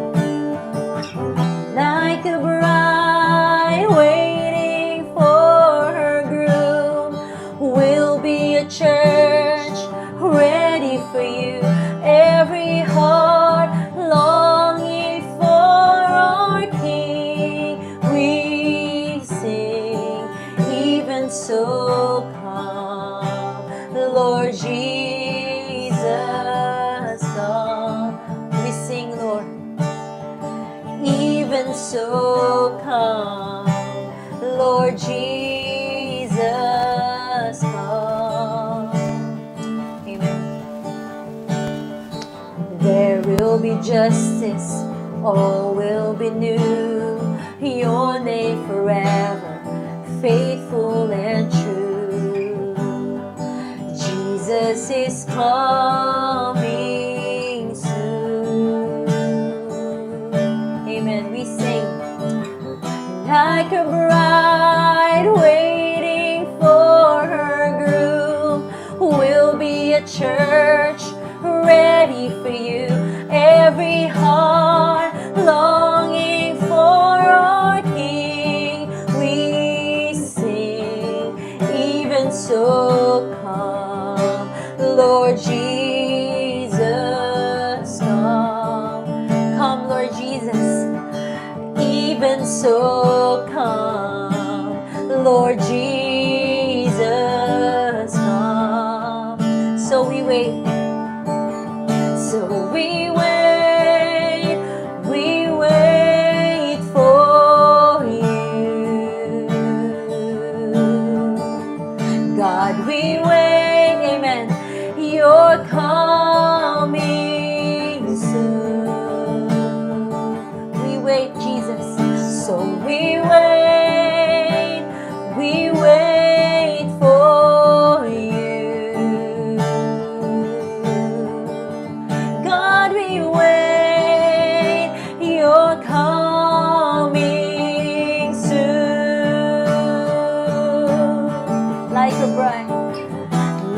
Like a bride waiting for her groom. We'll be a church ready for you. Every heart longing for our King. We sing, even so come, Lord Jesus, come. We sing, Lord, even so come, Lord Jesus, come. Amen. There will be justice, all will be new. Your name forever, faithful and true. Jesus is coming soon. Amen. We sing, like a bride waiting for her groom. We'll be a church ready for you. Every heart longing for our King. We sing, even so come, Lord Jesus, come. Come, Lord Jesus, even so come, Lord Jesus, come. So we wait. So we wait for you. God, we wait, amen. You're coming soon. We wait, Jesus. So we wait for you. God, we wait, you're coming soon.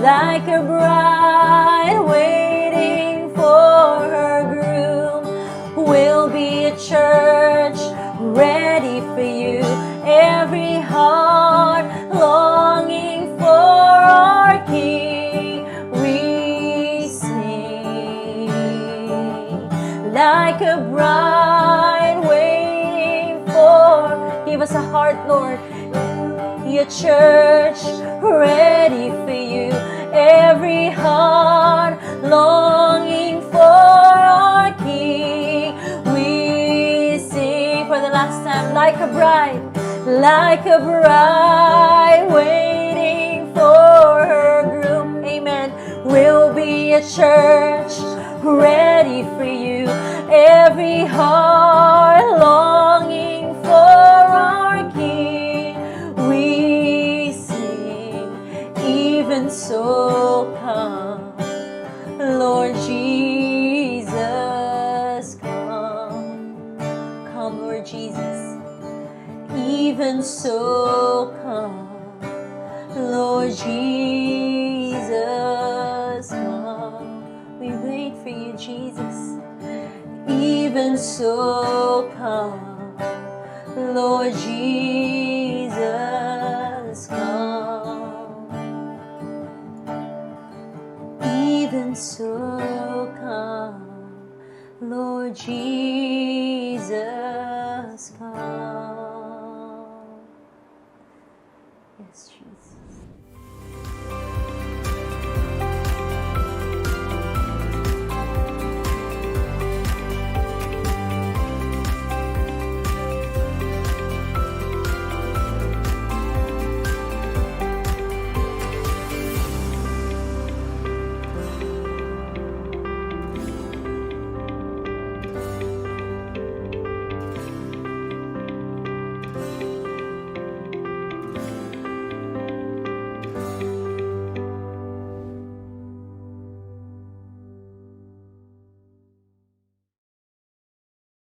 like a bride waiting for her groom. We'll be a church ready for you, every heart longing for our King. We sing like a bride waiting for. Give us a heart, Lord. Your church ready for you, every heart longing for our King. We sing for the last time, like a bride waiting for her groom. Amen. We'll be a church ready for you, every heart longing for our King. We sing, even so come, Lord Jesus, come. Come, Lord Jesus. Even so come, Lord Jesus, come. We wait for you, Jesus. Even so come, Lord Jesus, come. Even so come, Lord Jesus.